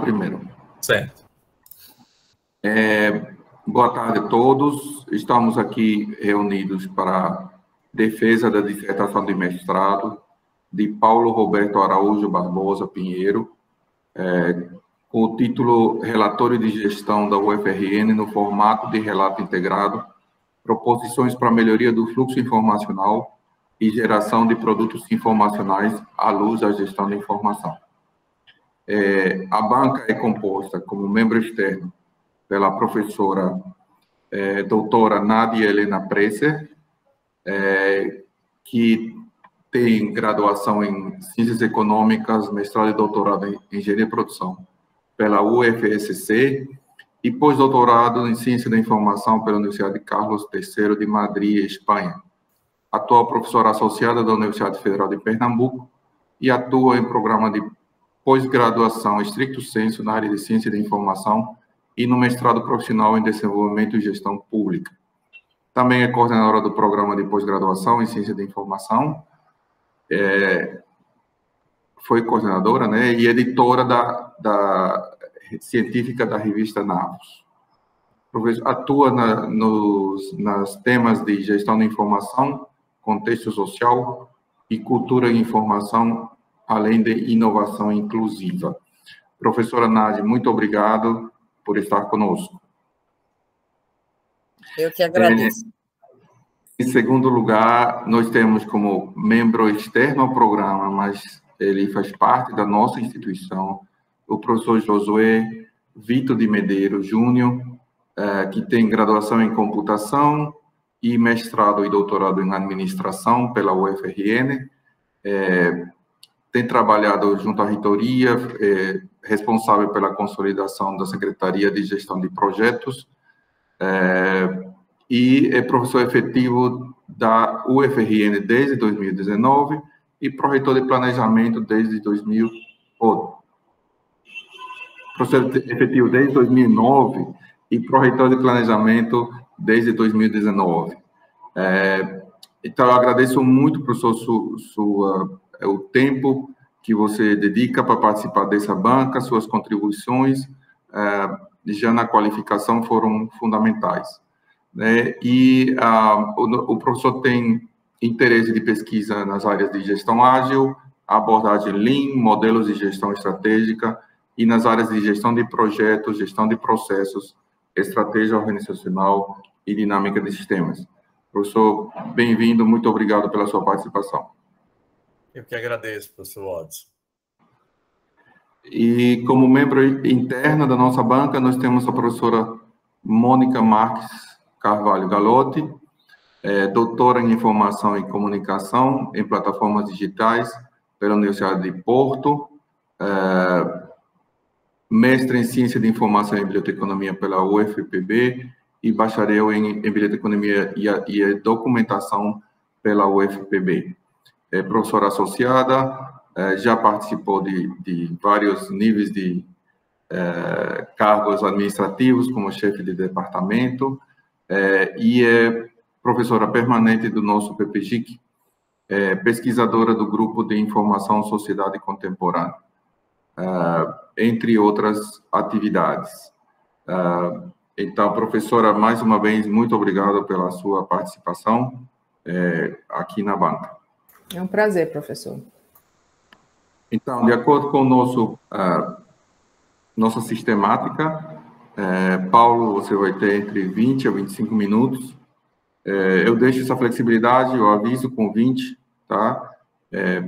primeiro? Certo. Boa tarde a todos. Estamos aqui reunidos para defesa da dissertação de mestrado de Paulo Roberto Araújo Barbosa Pinheiro, com o título Relatório de Gestão da UFRN no formato de relato integrado, proposições para a melhoria do fluxo informacional e geração de produtos informacionais à luz da gestão da informação. A banca é composta como membro externo pela professora doutora Nádia Helena Presser, que tem graduação em Ciências Econômicas, mestrado e doutorado em Engenharia de Produção pela UFSC e pós-doutorado em Ciência da Informação pela Universidade Carlos III de Madrid, Espanha. Atual professora associada da Universidade Federal de Pernambuco e atua em programa de pós-graduação estricto sensu na área de Ciência da Informação e no mestrado profissional em Desenvolvimento e Gestão Pública. Também é coordenadora do programa de pós-graduação em Ciência da Informação, foi coordenadora, né, e editora científica da revista Navos. Atua nos temas de gestão da informação, contexto social e cultura e informação, além de inovação inclusiva. Professora Nádia, muito obrigado por estar conosco. Eu que agradeço. Em segundo lugar, nós temos como membro externo ao programa, mas ele faz parte da nossa instituição, o professor Josué Vitor de Medeiros Júnior, que tem graduação em computação e mestrado e doutorado em administração pela UFRN, tem trabalhado junto à reitoria, responsável pela consolidação da Secretaria de Gestão de Projetos, e é professor efetivo da UFRN desde 2019 e pró-reitor de planejamento desde 2000, professor efetivo desde 2009 e pró-reitor de planejamento desde 2019. Então, eu agradeço muito, professor, o tempo que você dedica para participar dessa banca, suas contribuições, já na qualificação, foram fundamentais. E o professor tem interesse de pesquisa nas áreas de gestão ágil, abordagem Lean, modelos de gestão estratégica e nas áreas de gestão de projetos, gestão de processos, estratégia organizacional e dinâmica de sistemas. Professor, bem-vindo, muito obrigado pela sua participação. Eu que agradeço, professor Watson. E como membro interna da nossa banca, nós temos a professora Mônica Marques Carvalho Galotti, doutora em Informação e Comunicação em Plataformas Digitais pela Universidade de Porto, mestre em Ciência de Informação e Biblioteconomia pela UFPB e bacharel em Biblioteconomia e Documentação pela UFPB. É professora associada, já participou de vários níveis de cargos administrativos, como chefe de departamento, e é professora permanente do nosso PPGIC, pesquisadora do Grupo de Informação Sociedade Contemporânea, entre outras atividades. Então, professora, mais uma vez, muito obrigado pela sua participação aqui na banca. É um prazer, professor. Então, de acordo com nossa sistemática, Paulo, você vai ter entre 20 a 25 minutos. Eu deixo essa flexibilidade, eu aviso com 20, tá?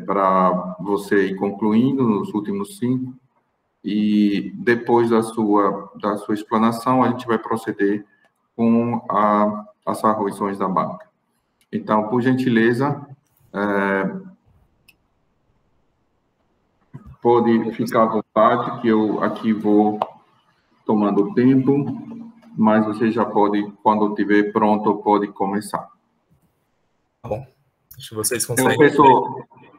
Para você ir concluindo nos últimos 5. E depois da sua explanação, a gente vai proceder com as arguições da banca. Então, por gentileza, pode ficar à vontade, que eu aqui vou tomando o tempo, mas você já pode, quando estiver pronto, pode começar. Tá bom. Acho que vocês conseguem. Eu peço,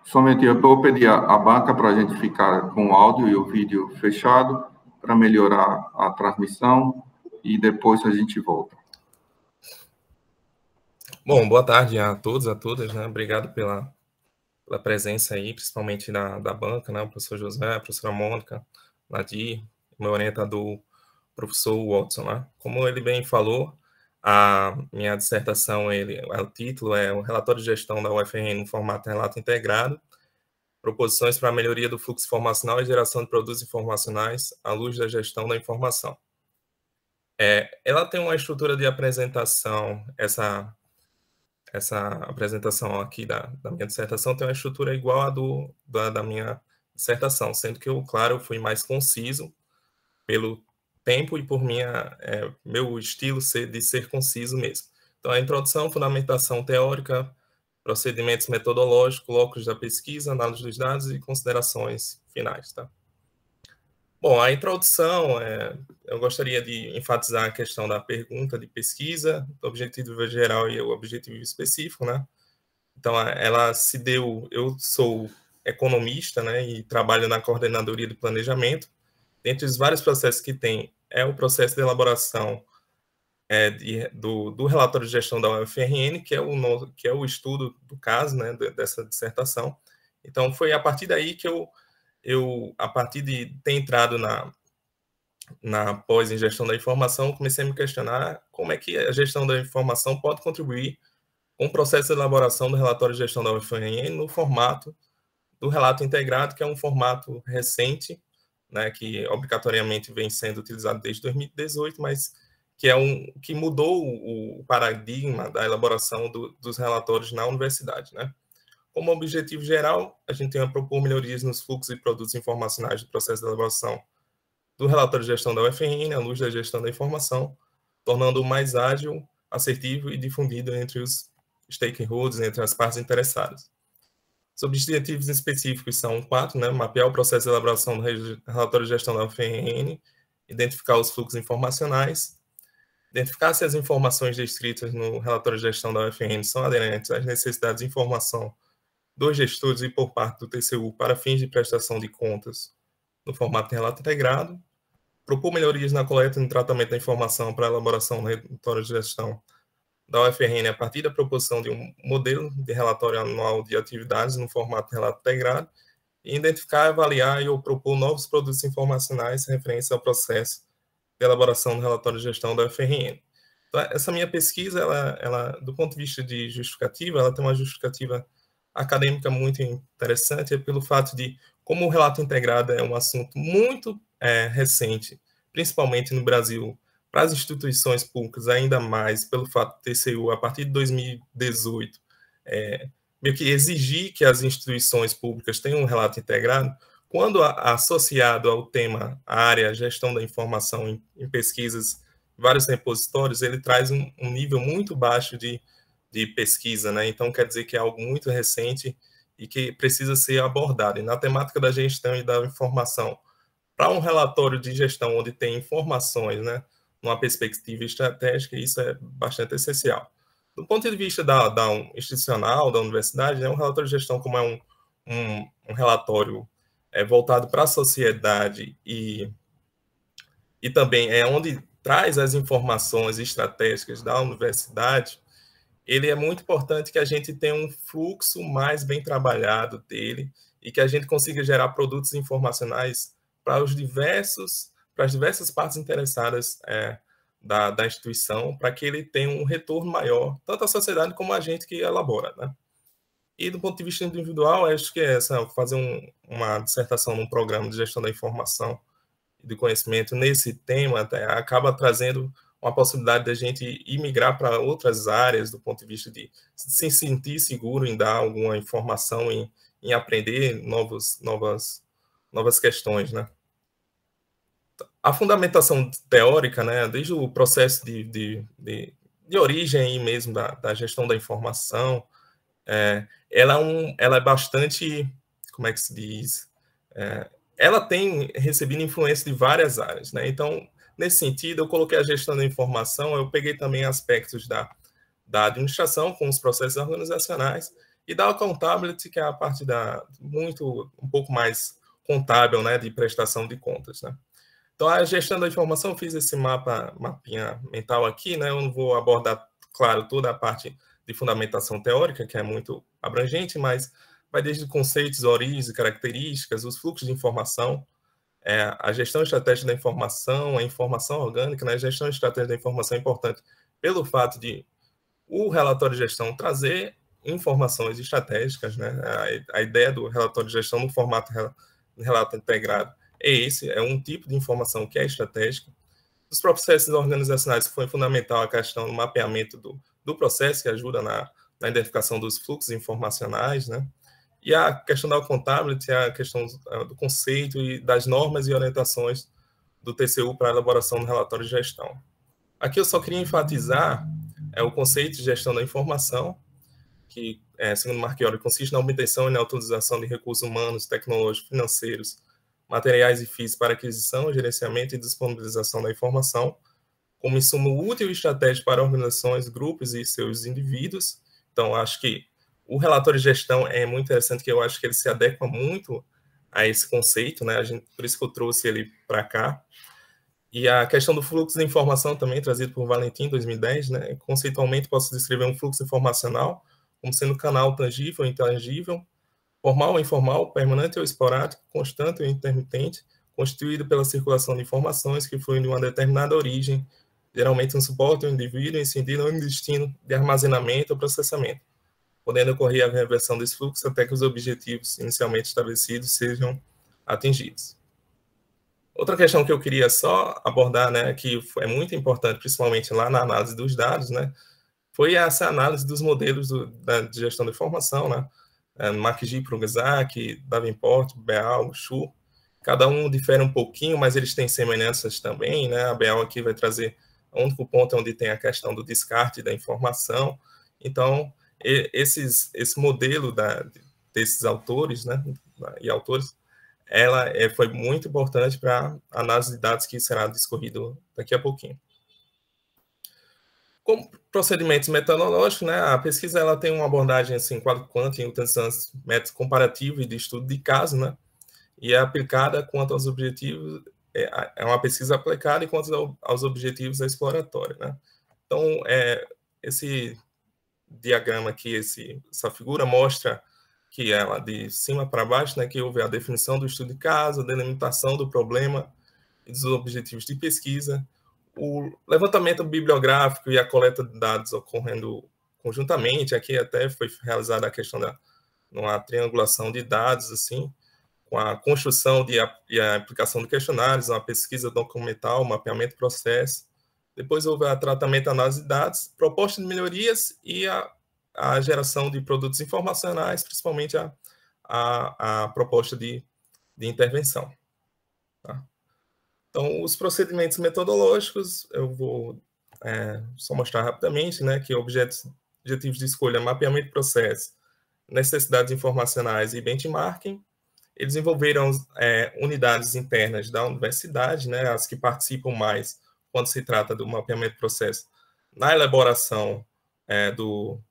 somente eu vou pedir a banca para a gente ficar com o áudio e o vídeo fechado, para melhorar a transmissão, e depois a gente volta. Bom, boa tarde a todos, a todas, né? Obrigado pela presença aí, principalmente da banca, né? O professor José, a professora Mônica, Nadir, meu orientador, professor Watson, né? Como ele bem falou, a minha dissertação, o título é o Relatório de Gestão da UFRN no formato relato integrado, proposições para a melhoria do fluxo informacional e geração de produtos informacionais à luz da gestão da informação. Ela tem uma estrutura de apresentação, essa apresentação aqui da minha dissertação tem uma estrutura igual à da minha dissertação, sendo que eu, claro, fui mais conciso pelo tempo e por meu estilo de ser conciso mesmo. Então, a introdução, fundamentação teórica, procedimentos metodológicos, locos da pesquisa, análise dos dados e considerações finais, tá? Bom, a introdução, eu gostaria de enfatizar a questão da pergunta de pesquisa, do objetivo geral e o objetivo específico, né? Então, ela se deu, eu sou economista, né, e trabalho na coordenadoria de planejamento. Dentre os vários processos que tem, o processo de elaboração do relatório de gestão da UFRN, que é o estudo do caso, né, dessa dissertação. Então, foi a partir daí que a partir de ter entrado na pós em gestão da informação, comecei a me questionar como é que a gestão da informação pode contribuir com o processo de elaboração do relatório de gestão da UFRN no formato do relato integrado, que é um formato recente, né, que obrigatoriamente vem sendo utilizado desde 2018, mas que mudou o paradigma da elaboração dos relatórios na universidade, né? Como objetivo geral, a gente tem a propor melhorias nos fluxos e produtos informacionais do processo de elaboração do relatório de gestão da UFRN, à luz da gestão da informação, tornando-o mais ágil, assertivo e difundido entre os stakeholders, entre as partes interessadas. Os objetivos específicos são 4, né? Mapear o processo de elaboração do relatório de gestão da UFRN, identificar os fluxos informacionais, identificar se as informações descritas no relatório de gestão da UFRN são aderentes às necessidades de informação dos gestores e por parte do TCU para fins de prestação de contas no formato de relato integrado, propor melhorias na coleta e no tratamento da informação para a elaboração do relatório de gestão da UFRN a partir da proposição de um modelo de relatório anual de atividades no formato de relato integrado, e identificar, avaliar ou propor novos produtos informacionais referentes ao processo de elaboração do relatório de gestão da UFRN. Então, essa minha pesquisa, ela, do ponto de vista de justificativa, ela tem uma justificativa acadêmica muito interessante, pelo fato de, como o relato integrado é um assunto muito recente, principalmente no Brasil, para as instituições públicas, ainda mais pelo fato do TCU, a partir de 2018, meio que exigir que as instituições públicas tenham um relato integrado, quando associado ao tema, a área gestão da informação em pesquisas, vários repositórios, ele traz um nível muito baixo de pesquisa, né? Então, quer dizer que é algo muito recente e que precisa ser abordado. E na temática da gestão e da informação, para um relatório de gestão onde tem informações, né, numa perspectiva estratégica, isso é bastante essencial. Do ponto de vista da institucional, da universidade, né, um relatório de gestão, como é um relatório voltado para a sociedade e também é onde traz as informações estratégicas da universidade, ele é muito importante que a gente tenha um fluxo mais bem trabalhado dele e que a gente consiga gerar produtos informacionais para as diversas partes interessadas da instituição, para que ele tenha um retorno maior, tanto à sociedade como a gente que elabora, né? E do ponto de vista individual, acho que fazer uma dissertação num programa de gestão da informação e do conhecimento nesse tema acaba trazendo uma possibilidade de a gente ir migrar para outras áreas do ponto de vista de se sentir seguro em dar alguma informação, em aprender novas questões, né? A fundamentação teórica, né, desde o processo de origem aí mesmo da gestão da informação, ela é bastante, como é que se diz? Ela tem recebido influência de várias áreas, né? Então, nesse sentido, eu coloquei a gestão da informação, eu peguei também aspectos da administração, com os processos organizacionais, e da accountability, que é a parte um pouco mais contábil, né, de prestação de contas, né? Então, a gestão da informação, eu fiz esse mapinha mental aqui, né? Eu não vou abordar, claro, toda a parte de fundamentação teórica, que é muito abrangente, mas vai desde conceitos, origens e características, os fluxos de informação, a gestão estratégica da informação, a informação orgânica, né? A gestão estratégica da informação é importante pelo fato de o relatório de gestão trazer informações estratégicas, né? A ideia do relatório de gestão no formato relato integrado é um tipo de informação que é estratégica. Os processos organizacionais, que foi fundamental a questão do mapeamento do processo, que ajuda na identificação dos fluxos informacionais, né? E a questão da accountability, a questão do conceito e das normas e orientações do TCU para a elaboração do relatório de gestão. Aqui eu só queria enfatizar o conceito de gestão da informação, que, segundo Marchiori, consiste na obtenção e na utilização de recursos humanos, tecnológicos, financeiros, materiais e físicos para aquisição, gerenciamento e disponibilização da informação, como insumo útil e estratégico para organizações, grupos e seus indivíduos. Então, acho que o relatório de gestão é muito interessante, que eu acho que ele se adequa muito a esse conceito, né? Por isso que eu trouxe ele para cá. E a questão do fluxo de informação também, trazido por Valentim, em 2010, né? Conceitualmente, posso descrever um fluxo informacional como sendo canal tangível ou intangível, formal ou informal, permanente ou esporádico, constante ou intermitente, constituído pela circulação de informações que fluem de uma determinada origem, geralmente um suporte, um indivíduo, incidindo um destino de armazenamento ou processamento, podendo ocorrer a reversão desse fluxo até que os objetivos inicialmente estabelecidos sejam atingidos. Outra questão que eu queria só abordar, né, que é muito importante, principalmente lá na análise dos dados, né, foi essa análise dos modelos de gestão da informação, né, MacG, Prugazak, Davenport, Beal, Shu. Cada um difere um pouquinho, mas eles têm semelhanças também, né? A Beal aqui vai trazer o único ponto onde tem a questão do descarte da informação. Então, esse modelo desses autores, né, e autores, ela foi muito importante para a análise de dados, que será discorrido daqui a pouquinho. Como procedimentos metodológicos, né, a pesquisa ela tem uma abordagem assim, quadro-quanto, utilizando métodos comparativos e de estudo de caso, né, e é aplicada quanto aos objetivos, é uma pesquisa aplicada e quanto aos objetivos exploratórios, né. Então, esse diagrama aqui, essa figura mostra que ela, de cima para baixo, né, que houve a definição do estudo de caso, a delimitação do problema e dos objetivos de pesquisa, o levantamento bibliográfico e a coleta de dados ocorrendo conjuntamente. Aqui até foi realizada a questão uma triangulação de dados, assim, com a construção e a aplicação de questionários, uma pesquisa documental, mapeamento de processo. Depois houve a tratamento e análise de dados, proposta de melhorias e a geração de produtos informacionais, principalmente a proposta de intervenção. Tá? Então, os procedimentos metodológicos, eu vou só mostrar rapidamente, né, que objetivos de escolha, mapeamento de processo, necessidades informacionais e benchmarking. Eles envolveram unidades internas da universidade, né, as que participam mais quando se trata do mapeamento de processo, na elaboração do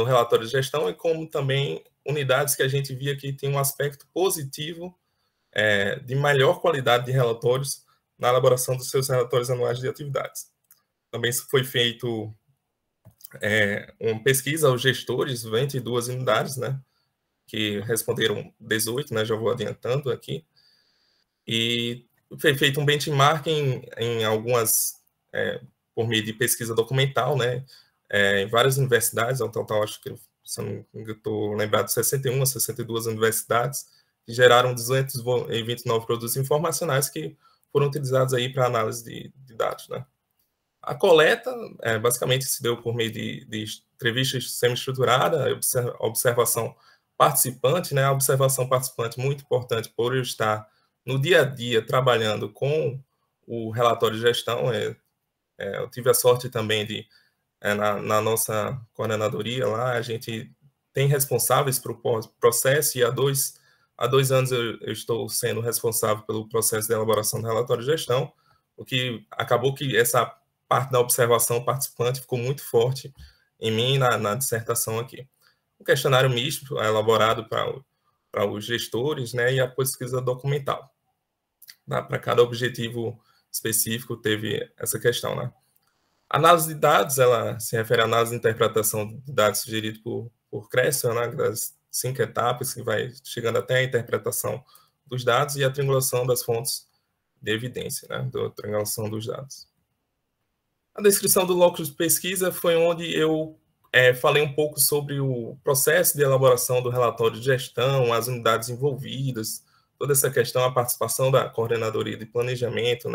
relatório de gestão, e como também unidades que a gente via que tem um aspecto positivo de melhor qualidade de relatórios na elaboração dos seus relatórios anuais de atividades. Também foi feito uma pesquisa aos gestores, 22 unidades, né, que responderam 18, né, já vou adiantando aqui, e foi feito um benchmarking em algumas, por meio de pesquisa documental, né, em várias universidades, ao total, acho que, se eu não estou lembrado, 61 a 62 universidades, que geraram 229 produtos informacionais que foram utilizados aí para análise de dados, né. A coleta, basicamente, se deu por meio de entrevistas semi-estruturada, observação participante, né, a observação participante muito importante por eu estar no dia a dia trabalhando com o relatório de gestão. Eu tive a sorte também de, na nossa coordenadoria lá, a gente tem responsáveis para o processo, e há dois anos eu estou sendo responsável pelo processo de elaboração do relatório de gestão, o que acabou que essa parte da observação participante ficou muito forte em mim na dissertação aqui. O questionário misto é elaborado para os gestores, né, e a pesquisa documental. Para cada objetivo específico teve essa questão, né. A análise de dados, ela se refere à análise de interpretação de dados sugerido por Kressel, né, das 5 etapas, que vai chegando até a interpretação dos dados e a triangulação das fontes de evidência, né, da triangulação dos dados. A descrição do locus de pesquisa foi onde eu falei um pouco sobre o processo de elaboração do relatório de gestão, as unidades envolvidas, toda essa questão, a participação da coordenadoria de planejamento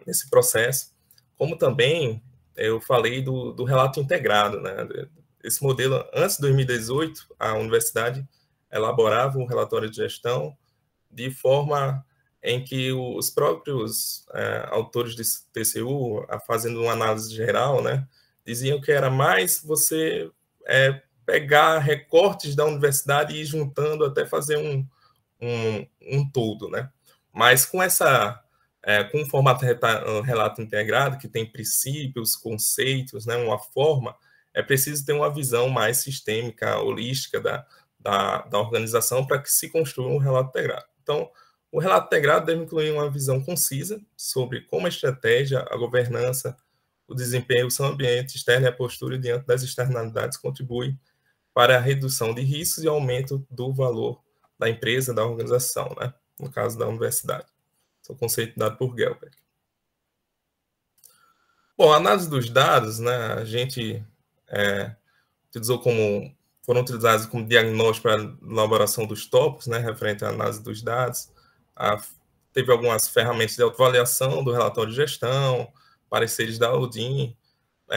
nesse processo, como também eu falei do relato integrado, né? Esse modelo, antes de 2018, a universidade elaborava um relatório de gestão de forma em que os próprios autores de TCU, fazendo uma análise geral, né, diziam que era mais você pegar recortes da universidade e ir juntando até fazer um todo, né? Mas com com o formato relato integrado, que tem princípios, conceitos, né, uma forma, é preciso ter uma visão mais sistêmica, holística da organização para que se construa um relato integrado. Então, o relato integrado deve incluir uma visão concisa sobre como a estratégia, a governança, o desempenho, o seu ambiente externo e a postura diante das externalidades contribuem para a redução de riscos e aumento do valor da empresa, da organização, né? No caso da universidade. Esse é o conceito dado por Gelberg. Bom, a análise dos dados, né, a gente foram utilizados como diagnóstico para a elaboração dos tópicos, né, referente à análise dos dados. Teve algumas ferramentas de autoavaliação do relatório de gestão, pareceres da Odin,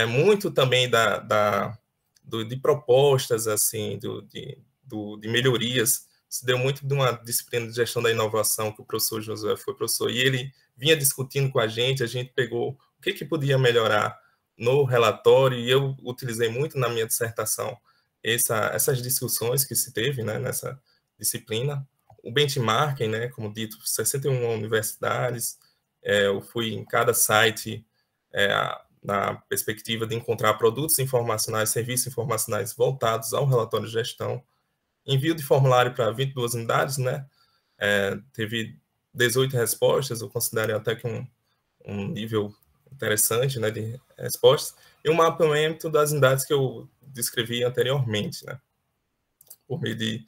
muito também de propostas assim, de melhorias. Se deu muito de uma disciplina de gestão da inovação que o professor Josué foi professor, e ele vinha discutindo com a gente pegou o que podia melhorar no relatório, e eu utilizei muito na minha dissertação essas discussões que se teve, né, nessa disciplina. O benchmarking, né, como dito, 61 universidades, eu fui em cada site na perspectiva de encontrar produtos informacionais, serviços informacionais voltados ao relatório de gestão. Envio de formulário para 22 unidades, né, teve 18 respostas, eu considero até que um nível interessante, né, de respostas, e um mapeamento das unidades que eu descrevi anteriormente, né, por meio de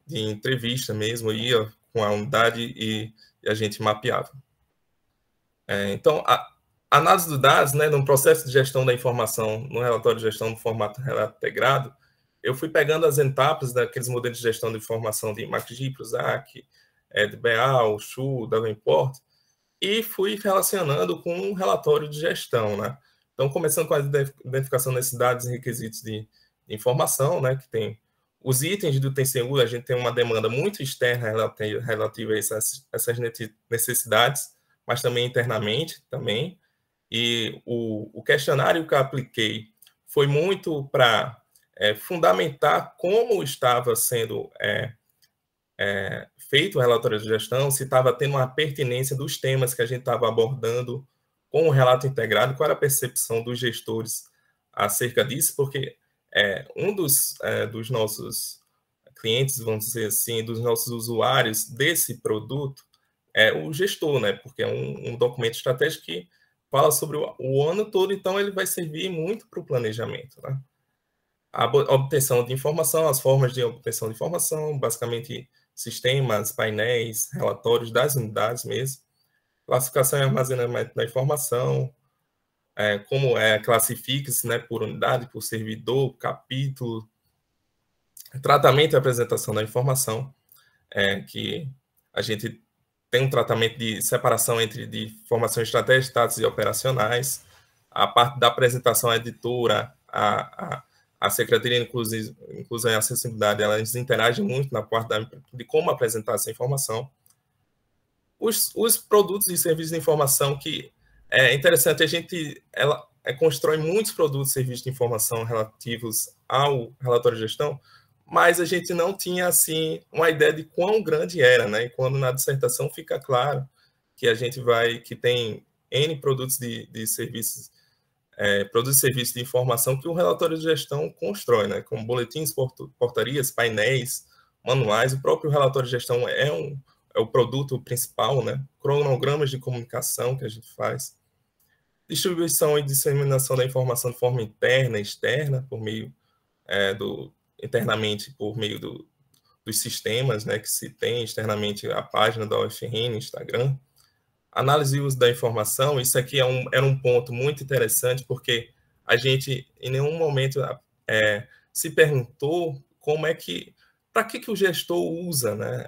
entrevista mesmo, ia com a unidade e a gente mapeava. Então, a análise dos dados, né, no processo de gestão da informação, no relatório de gestão no formato relato integrado, eu fui pegando as etapas daqueles modelos de gestão de informação de MacG, Prozac, de BA, Shu, Davenport, e fui relacionando com um relatório de gestão, né? Então, começando com a identificação das necessidades e requisitos de informação, né, que tem os itens do TCU, a gente tem uma demanda muito externa relativa a essas necessidades, mas também internamente também. E o questionário que eu apliquei foi muito para fundamentar como estava sendo feito o relatório de gestão, se estava tendo uma pertinência dos temas que a gente estava abordando com o relato integrado, qual era a percepção dos gestores acerca disso, porque um dos nossos clientes, vamos dizer assim, dos nossos usuários desse produto é o gestor, né? Porque é um documento estratégico que fala sobre o ano todo, então ele vai servir muito para o planejamento, né? A obtenção de informação, as formas de obtenção de informação, basicamente sistemas, painéis, relatórios das unidades mesmo, classificação e armazenamento da informação, como classifica-se, né, por unidade, por servidor, capítulo, tratamento e apresentação da informação, que a gente tem um tratamento de separação entre de informação estratégica, status e operacionais, a parte da apresentação à editora, a Secretaria de Inclusão e Acessibilidade, elas interagem muito na parte de como apresentar essa informação. Os produtos e serviços de informação, que é interessante, a gente constrói muitos produtos e serviços de informação relativos ao relatório de gestão, mas a gente não tinha, assim, uma ideia de quão grande era, né? E quando na dissertação fica claro que a gente que tem N produtos de serviços, produtos e serviços de informação que o relatório de gestão constrói, né? Como boletins, portarias, painéis, manuais. O próprio relatório de gestão é o produto principal, né? Cronogramas de comunicação que a gente faz. Distribuição e disseminação da informação de forma interna e externa, por meio internamente por meio dos sistemas, né, que se tem externamente a página da UFRN, Instagram, análise e uso da informação, isso aqui era um ponto muito interessante, porque a gente, em nenhum momento, se perguntou como é que, para que o gestor usa, né,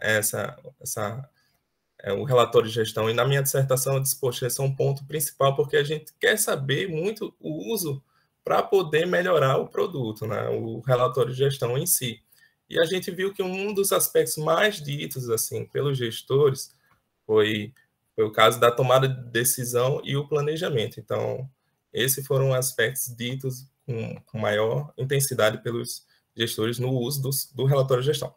o relatório de gestão. E na minha dissertação eu disse, poxa, esse é um ponto principal, porque a gente quer saber muito o uso para poder melhorar o produto, né, o relatório de gestão em si. E a gente viu que um dos aspectos mais ditos assim pelos gestores foi o caso da tomada de decisão e o planejamento. Então, esses foram aspectos ditos com maior intensidade pelos gestores no uso do relatório de gestão.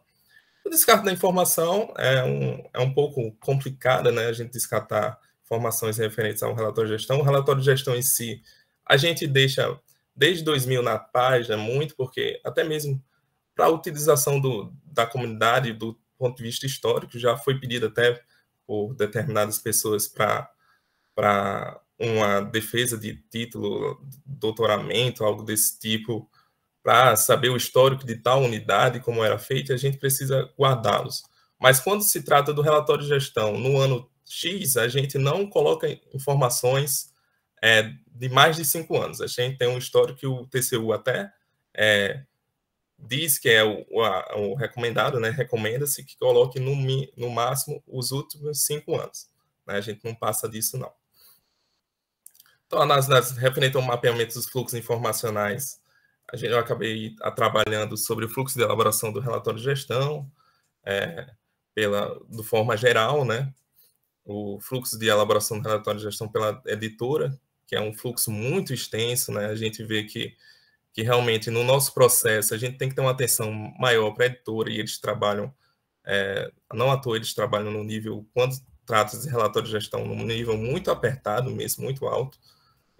O descarte da informação é um pouco complicado, né? A gente descartar informações referentes a um relatório de gestão. O relatório de gestão em si, a gente deixa desde 2000 na página muito, porque até mesmo para a utilização da comunidade, do ponto de vista histórico, já foi pedido até por determinadas pessoas para uma defesa de título, doutoramento, algo desse tipo, para saber o histórico de tal unidade, como era feito, a gente precisa guardá-los. Mas quando se trata do relatório de gestão no ano X, a gente não coloca informações de mais de 5 anos. A gente tem um histórico que o TCU até diz que é o recomendado, né? Recomenda-se que coloque no máximo os últimos 5 anos. Né? A gente não passa disso, não. Então, referente ao mapeamento dos fluxos informacionais, eu acabei trabalhando sobre o fluxo de elaboração do relatório de gestão, de forma geral, né? O fluxo de elaboração do relatório de gestão pela editora, que é um fluxo muito extenso, né? A gente vê que realmente no nosso processo a gente tem que ter uma atenção maior para a editora, e eles trabalham, não à toa eles trabalham no nível, quando trata de relatório de gestão, num nível muito apertado mesmo, muito alto,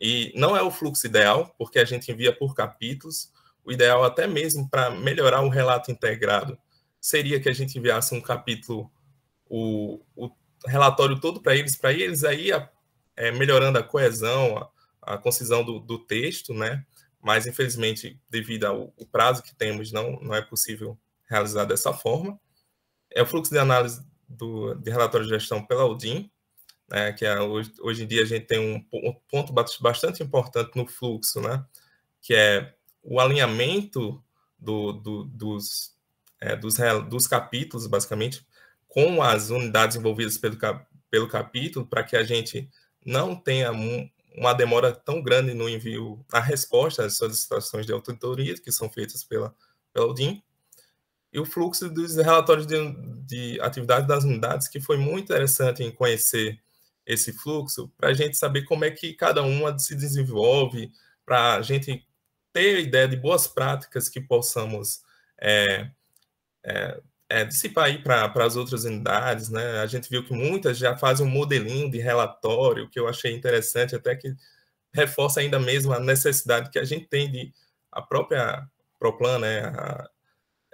e não é o fluxo ideal, porque a gente envia por capítulos. O ideal até mesmo para melhorar o relato integrado seria que a gente enviasse um capítulo, o relatório todo para eles aí melhorando a coesão, a concisão do texto, né? Mas, infelizmente, devido ao prazo que temos, não é possível realizar dessa forma. É o fluxo de análise de relatório de gestão pela UDIM, né, que hoje em dia a gente tem um ponto bastante importante no fluxo, né, que é o alinhamento dos capítulos, basicamente, com as unidades envolvidas pelo capítulo, para que a gente não tenha uma demora tão grande no envio, na resposta às solicitações de auditoria que são feitas pela UDIM, e o fluxo dos relatórios de atividade das unidades, que foi muito interessante em conhecer esse fluxo, para a gente saber como é que cada uma se desenvolve, para a gente ter ideia de boas práticas que possamos dissipar aí para as outras unidades, né? A gente viu que muitas já fazem um modelinho de relatório, que eu achei interessante, até que reforça ainda mesmo a necessidade que a gente tem de a própria Proplan, né?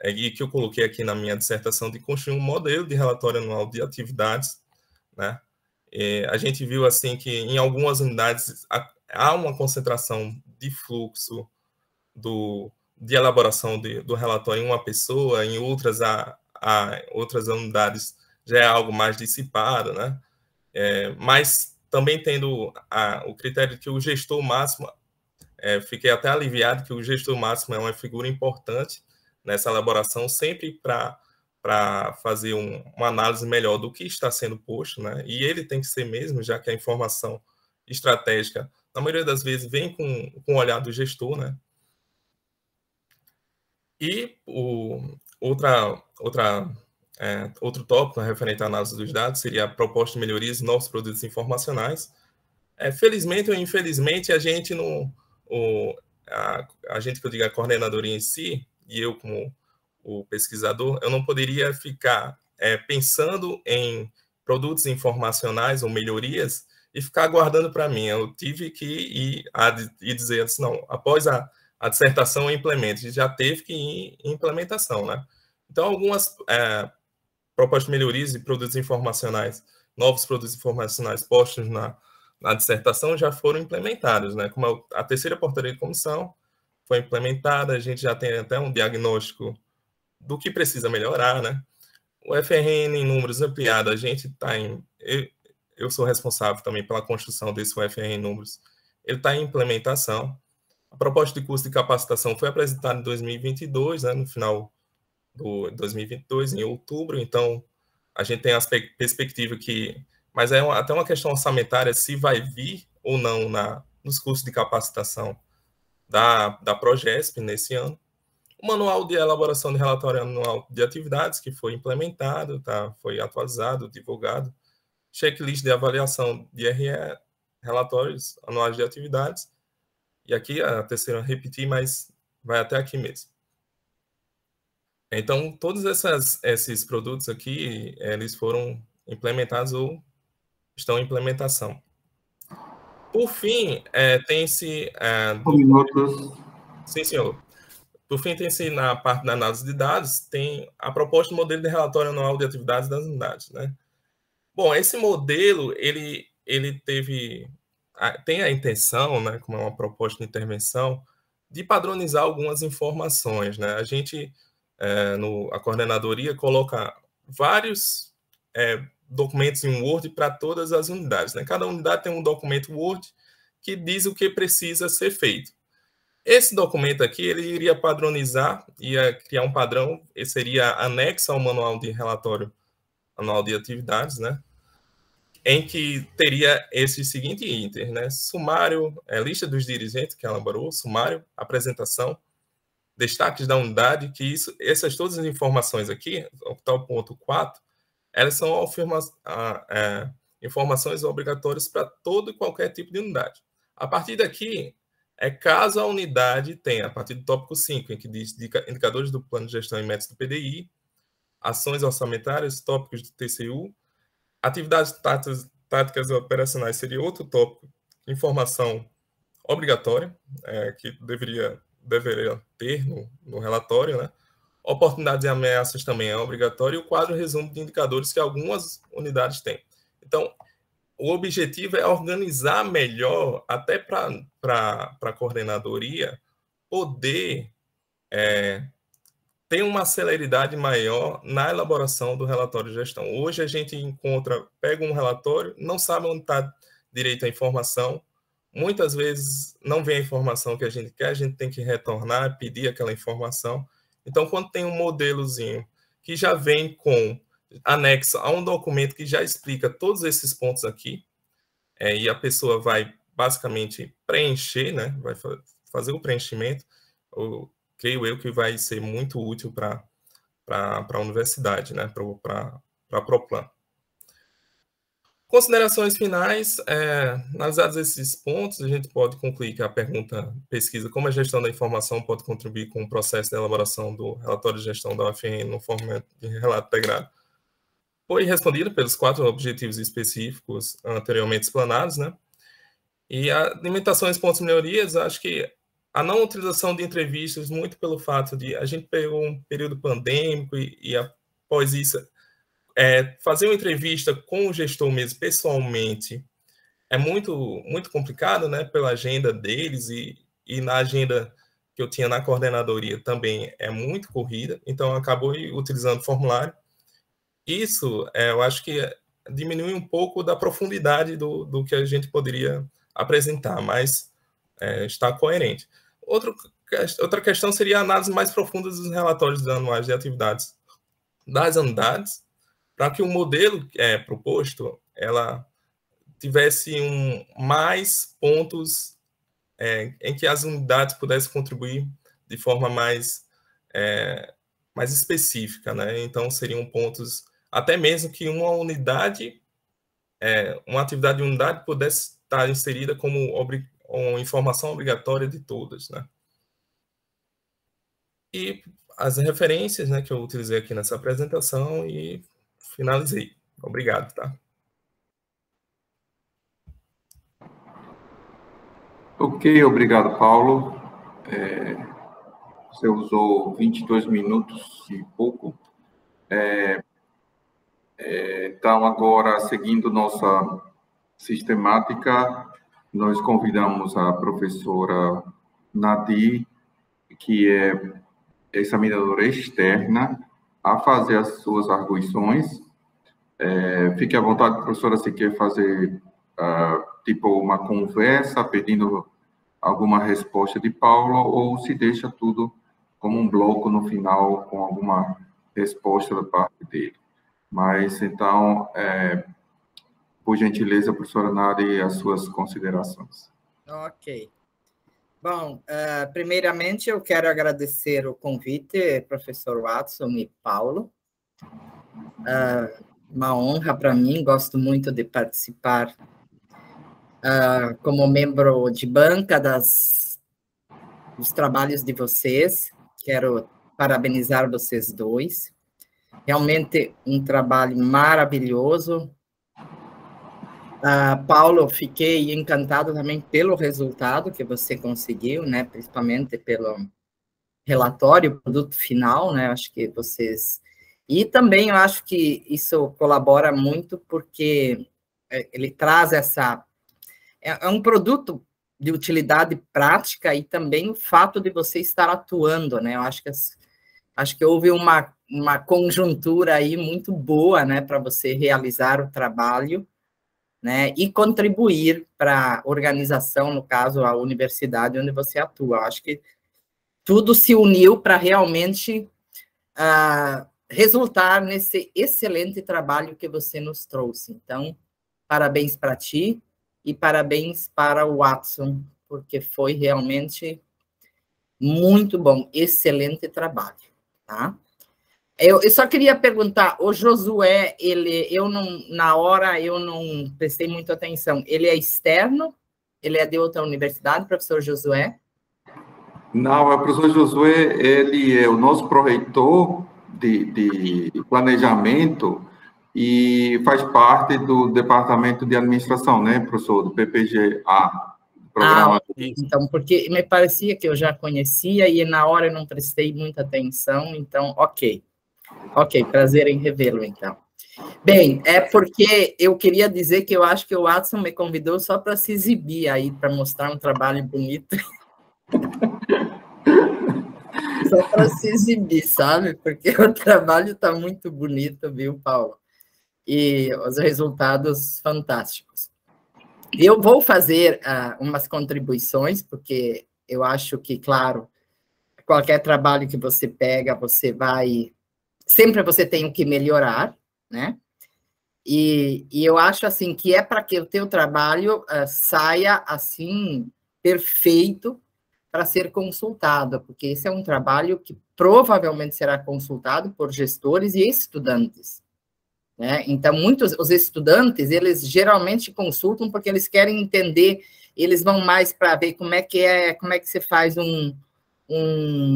E que eu coloquei aqui na minha dissertação, de construir um modelo de relatório anual de atividades, né? A gente viu assim que em algumas unidades há uma concentração de fluxo de elaboração do relatório em uma pessoa, em outras outras unidades já é algo mais dissipado, né? Mas também tendo o critério de que o gestor máximo, fiquei até aliviado que o gestor máximo é uma figura importante nessa elaboração, sempre para fazer uma análise melhor do que está sendo posto, né? E ele tem que ser mesmo, já que a informação estratégica, na maioria das vezes, vem com o olhar do gestor, né? E outro tópico referente à análise dos dados seria a proposta de melhorias e novos produtos informacionais. Felizmente ou infelizmente, a gente não... a gente, que eu digo, a coordenadoria em si, e eu como o pesquisador, eu não poderia ficar pensando em produtos informacionais ou melhorias e ficar aguardando para mim. Eu tive que ir dizer assim, não, após a dissertação implemente, já teve que ir em implementação, né? Então, algumas propostas de melhorias de produtos informacionais, novos produtos informacionais postos na dissertação já foram implementados, né? Como a terceira portaria de comissão foi implementada, a gente já tem até um diagnóstico do que precisa melhorar, né? O FRN em números ampliados, a gente está eu sou responsável também pela construção desse UFR em números, ele está em implementação. A proposta de curso de capacitação foi apresentada em 2022, né, no final do 2022, em outubro, então a gente tem a perspectiva que... Mas é até uma questão orçamentária se vai vir ou não nos cursos de capacitação da Progesp nesse ano. O manual de elaboração de relatório anual de atividades, que foi implementado, foi atualizado, divulgado. Checklist de avaliação de RE, relatórios anuais de atividades. E aqui a terceira repetir, mas vai até aqui mesmo. Então, todos esses produtos aqui, eles foram implementados ou estão em implementação. Por fim, tem-se... minutos. Sim, senhor. Por fim, tem-se na parte da análise de dados, tem a proposta do modelo de relatório anual de atividades das unidades, né? Bom, esse modelo, ele tem a intenção, né, como é uma proposta de intervenção, de padronizar algumas informações, né? A gente, a coordenadoria, coloca vários documentos em Word para todas as unidades, né? Cada unidade tem um documento Word que diz o que precisa ser feito. Esse documento aqui, ele iria padronizar, ia criar um padrão, esse seria anexo ao manual de relatório anual de atividades, né? Em que teria esse seguinte item, né? Sumário, lista dos dirigentes que elaborou, sumário, apresentação, destaques da unidade, que essas todas as informações aqui, o ponto 4, elas são informações obrigatórias para todo e qualquer tipo de unidade. A partir daqui, caso a unidade tenha, a partir do tópico 5, em que diz indicadores do plano de gestão e métodos do PDI, ações orçamentárias, tópicos do TCU, atividades táticas e operacionais seria outro tópico, informação obrigatória, que deveria ter no relatório, né? Oportunidades e ameaças também é obrigatório, e o quadro resumo de indicadores que algumas unidades têm. Então, o objetivo é organizar melhor, até para a coordenadoria poder ter uma celeridade maior na elaboração do relatório de gestão. Hoje a gente pega um relatório, não sabe onde está direito a informação, muitas vezes não vem a informação que a gente quer, a gente tem que retornar, pedir aquela informação. Então, quando tem um modelozinho que já vem com anexo a um documento que já explica todos esses pontos aqui, e a pessoa vai basicamente preencher, né? Vai fazer o preenchimento, creio eu que vai ser muito útil para a universidade, né? Para a Proplan. Considerações finais, analisados esses pontos, a gente pode concluir que a pergunta pesquisa como a gestão da informação pode contribuir com o processo de elaboração do relatório de gestão da UFRN no formato de relato integrado foi respondida pelos 4 objetivos específicos anteriormente explanados, né? E a limitações, pontos e melhorias, acho que a não utilização de entrevistas, muito pelo fato de a gente pegou um período pandêmico e após isso, fazer uma entrevista com o gestor mesmo, pessoalmente, é muito, muito complicado, né? Pela agenda deles e na agenda que eu tinha na coordenadoria também é muito corrida, então acabou utilizando formulário. Isso, eu acho que diminui um pouco da profundidade do que a gente poderia apresentar, mas está coerente. Outra questão seria a análise mais profunda dos relatórios anuais de atividades das unidades, para que o modelo proposto ela tivesse mais pontos em que as unidades pudessem contribuir de forma mais específica, né? Então, seriam pontos, até mesmo que uma unidade, uma atividade de unidade pudesse estar inserida como uma informação obrigatória de todas, né? E as referências, né, que eu utilizei aqui nessa apresentação e finalizei. Obrigado, tá? Ok, obrigado, Paulo. Você usou 22 minutos e pouco. Então, agora, seguindo nossa sistemática, nós convidamos a professora Nadir, que é examinadora externa, a fazer as suas arguições. Fique à vontade, professora, se quer fazer tipo uma conversa, pedindo alguma resposta de Paulo, ou se deixa tudo como um bloco no final, com alguma resposta da parte dele. Mas, então, por gentileza, professora Nari, as suas considerações. Ok. Bom, primeiramente, eu quero agradecer o convite, professor Watson e Paulo. Uma honra para mim, gosto muito de participar como membro de banca dos trabalhos de vocês. Quero parabenizar vocês dois. Realmente um trabalho maravilhoso. Paulo, fiquei encantado também pelo resultado que você conseguiu, né? Principalmente pelo relatório, produto final, né? Acho que vocês... E também eu acho que isso colabora muito porque ele traz essa... É um produto de utilidade prática e também o fato de você estar atuando, né? Eu acho que houve uma conjuntura aí muito boa, né? Para você realizar o trabalho, né, e contribuir para a organização, no caso, a universidade onde você atua. Eu acho que tudo se uniu para realmente resultar nesse excelente trabalho que você nos trouxe. Então, parabéns para ti e parabéns para o Watson, porque foi realmente muito bom, excelente trabalho, tá? Eu só queria perguntar, o Josué, na hora eu não prestei muita atenção, ele é externo? Ele é de outra universidade, professor Josué? Não, o professor Josué, ele é o nosso pró-reitor de planejamento e faz parte do departamento de administração, né, professor, do PPG-A. Programa. Então, porque me parecia que eu já conhecia e na hora eu não prestei muita atenção, então, ok. Ok, prazer em revê-lo, então. Bem, é porque eu queria dizer que eu acho que o Watson me convidou só para se exibir aí, para mostrar um trabalho bonito. Só para se exibir, sabe? Porque o trabalho está muito bonito, viu, Paulo? E os resultados fantásticos. Eu vou fazer umas contribuições, porque eu acho que, claro, qualquer trabalho que você pega, você vai... Sempre você tem o que melhorar, né? E eu acho, assim, que é para que o teu trabalho saia, assim, perfeito para ser consultado, porque esse é um trabalho que provavelmente será consultado por gestores e estudantes, né? Então, os estudantes, eles geralmente consultam porque eles querem entender, eles vão mais para ver como é que você faz um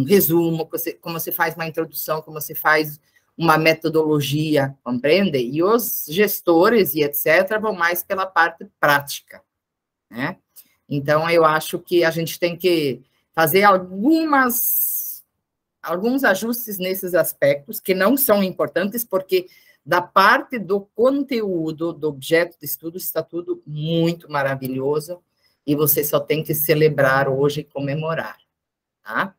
resumo, como você faz uma introdução, como você faz uma metodologia, compreende? E os gestores e etc. vão mais pela parte prática, né? Então, eu acho que a gente tem que fazer alguns ajustes nesses aspectos, que não são importantes, porque da parte do conteúdo, do objeto de estudo, está tudo muito maravilhoso, e você só tem que celebrar hoje e comemorar, tá?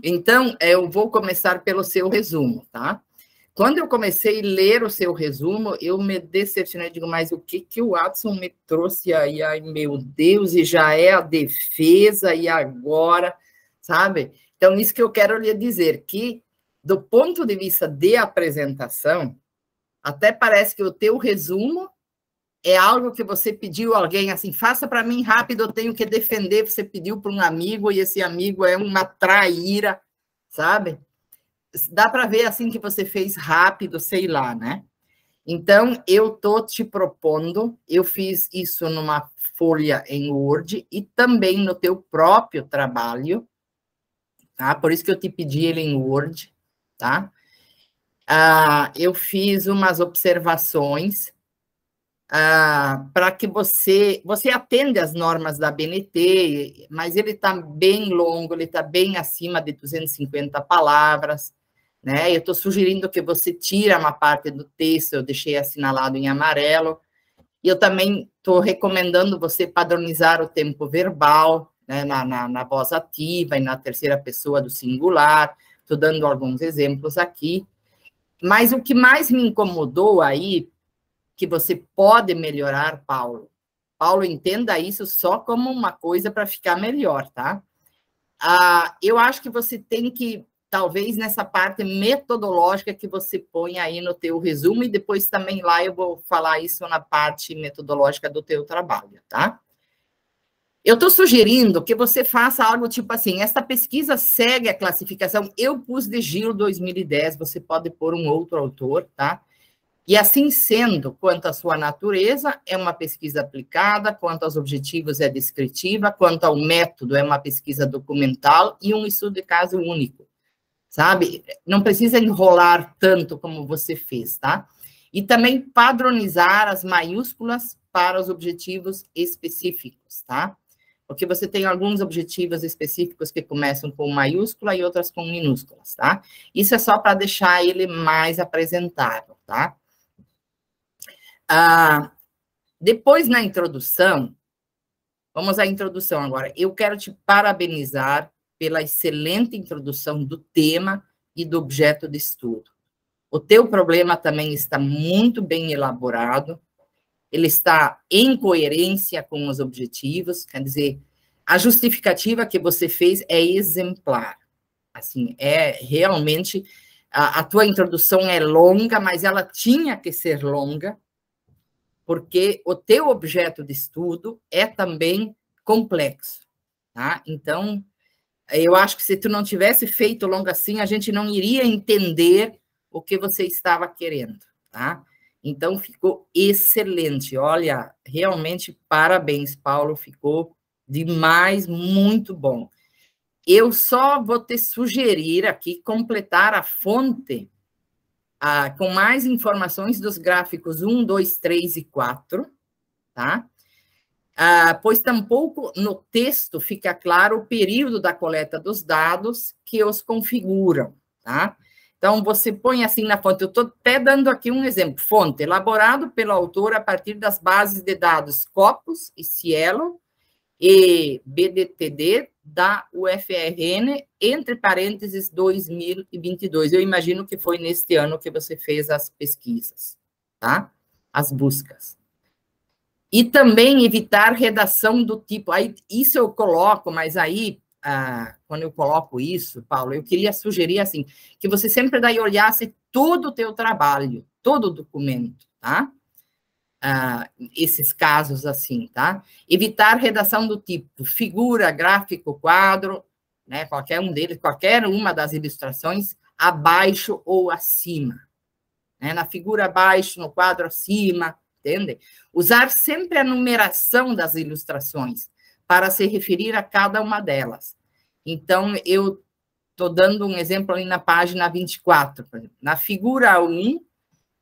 Então, eu vou começar pelo seu resumo, tá? Quando eu comecei a ler o seu resumo, eu me decepcionei, digo, mas o que o Watson me trouxe aí? Ai, meu Deus, e já é a defesa, e agora, sabe? Então, isso que eu quero lhe dizer, que do ponto de vista de apresentação, até parece que o teu resumo é algo que você pediu a alguém, assim, faça para mim rápido, eu tenho que defender, você pediu para um amigo, e esse amigo é uma traíra, sabe? Dá para ver, assim, que você fez rápido, sei lá, né? Então, eu estou te propondo, eu fiz isso numa folha em Word e também no teu próprio trabalho, tá? Por isso que eu te pedi ele em Word, tá? Eu fiz umas observações para que você atende às normas da ABNT, mas ele está bem longo, ele está bem acima de 250 palavras, né? Eu estou sugerindo que você tire uma parte do texto, eu deixei assinalado em amarelo, e eu também estou recomendando você padronizar o tempo verbal, né, na voz ativa e na terceira pessoa do singular, estou dando alguns exemplos aqui. Mas o que mais me incomodou aí, que você pode melhorar, Paulo, entenda isso só como uma coisa para ficar melhor, tá? Eu acho que você tem que, talvez, nessa parte metodológica que você põe aí no teu resumo, e depois também lá eu vou falar isso na parte metodológica do teu trabalho, tá? Eu estou sugerindo que você faça algo tipo assim, esta pesquisa segue a classificação, eu pus de Gil 2010, você pode pôr um outro autor, tá? E assim sendo, quanto à sua natureza, é uma pesquisa aplicada, quanto aos objetivos é descritiva, quanto ao método é uma pesquisa documental e um estudo de caso único, sabe? Não precisa enrolar tanto como você fez, tá? E também padronizar as maiúsculas para os objetivos específicos, tá? Porque você tem alguns objetivos específicos que começam com maiúscula e outras com minúsculas, tá? Isso é só para deixar ele mais apresentável, tá? Depois, na introdução, vamos à introdução agora. Eu quero te parabenizar pela excelente introdução do tema e do objeto de estudo. O teu problema também está muito bem elaborado, ele está em coerência com os objetivos, quer dizer, a justificativa que você fez é exemplar. Assim, é realmente, a tua introdução é longa, mas ela tinha que ser longa, porque o teu objeto de estudo é também complexo, tá? Então, eu acho que se tu não tivesse feito longo assim, a gente não iria entender o que você estava querendo, tá? Então, ficou excelente. Olha, realmente, parabéns, Paulo, ficou demais, muito bom. Eu só vou te sugerir aqui completar a fonte com mais informações dos gráficos 1, 2, 3 e 4, tá? Pois tampouco no texto fica claro o período da coleta dos dados que os configuram, tá? Então, você põe assim na fonte, eu estou até dando aqui um exemplo, fonte, elaborado pelo autor a partir das bases de dados Scopus e Cielo e BDTD da UFRN, entre parênteses, 2022. Eu imagino que foi neste ano que você fez as pesquisas, tá? As buscas. E também evitar redação do tipo, aí, isso eu coloco, mas aí, quando eu coloco isso, Paulo, eu queria sugerir, assim, que você sempre daí olhasse todo o teu trabalho, todo o documento, tá? Esses casos assim, tá? Evitar redação do tipo figura, gráfico, quadro, né? Qualquer um deles, qualquer uma das ilustrações, abaixo ou acima. Né? Na figura abaixo, no quadro acima, entende? Usar sempre a numeração das ilustrações para se referir a cada uma delas. Então, eu estou dando um exemplo ali na página 24, por exemplo, na figura 1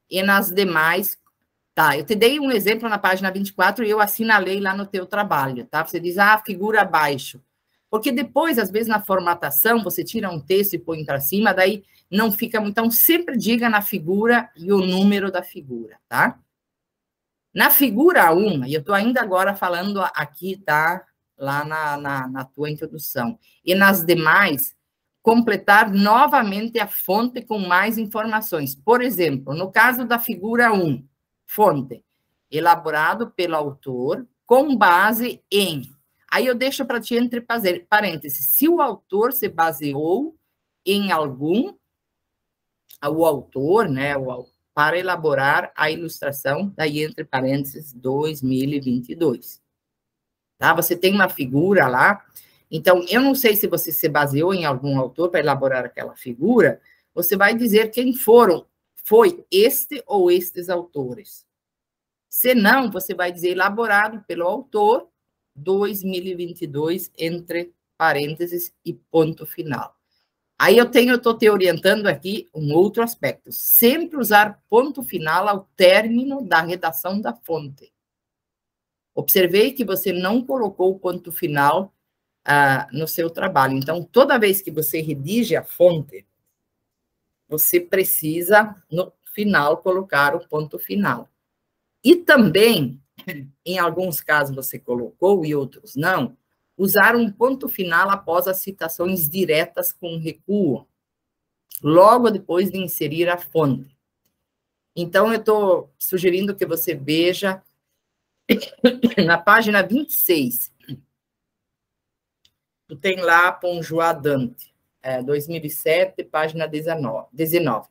e nas demais. Tá, eu te dei um exemplo na página 24 e eu assinalei lá no teu trabalho, tá? Você diz, figura abaixo. Porque depois, às vezes, na formatação, você tira um texto e põe para cima, daí não fica muito... Então, sempre diga na figura e o número da figura, tá? Na figura 1, e eu estou ainda agora falando aqui, tá? Lá na tua introdução. E nas demais, completar novamente a fonte com mais informações. Por exemplo, no caso da figura 1, fonte, elaborado pelo autor, com base em... Aí eu deixo para ti entre parênteses, se o autor se baseou em algum, o autor, né, para elaborar a ilustração, daí entre parênteses, 2022. Tá? Você tem uma figura lá, então, eu não sei se você se baseou em algum autor para elaborar aquela figura, você vai dizer quem foi este ou estes autores. Se não, você vai dizer elaborado pelo autor, 2022, entre parênteses e ponto final. Aí eu estou te orientando aqui um outro aspecto. Sempre usar ponto final ao término da redação da fonte. Observei que você não colocou o ponto final no seu trabalho. Então, toda vez que você redige a fonte, você precisa, no final, colocar o ponto final. E também, em alguns casos você colocou e outros não, usar um ponto final após as citações diretas com recuo. logo depois de inserir a fonte. Então, eu estou sugerindo que você veja na página 26. Tu tem lá Ponjoadante, 2007, página 19.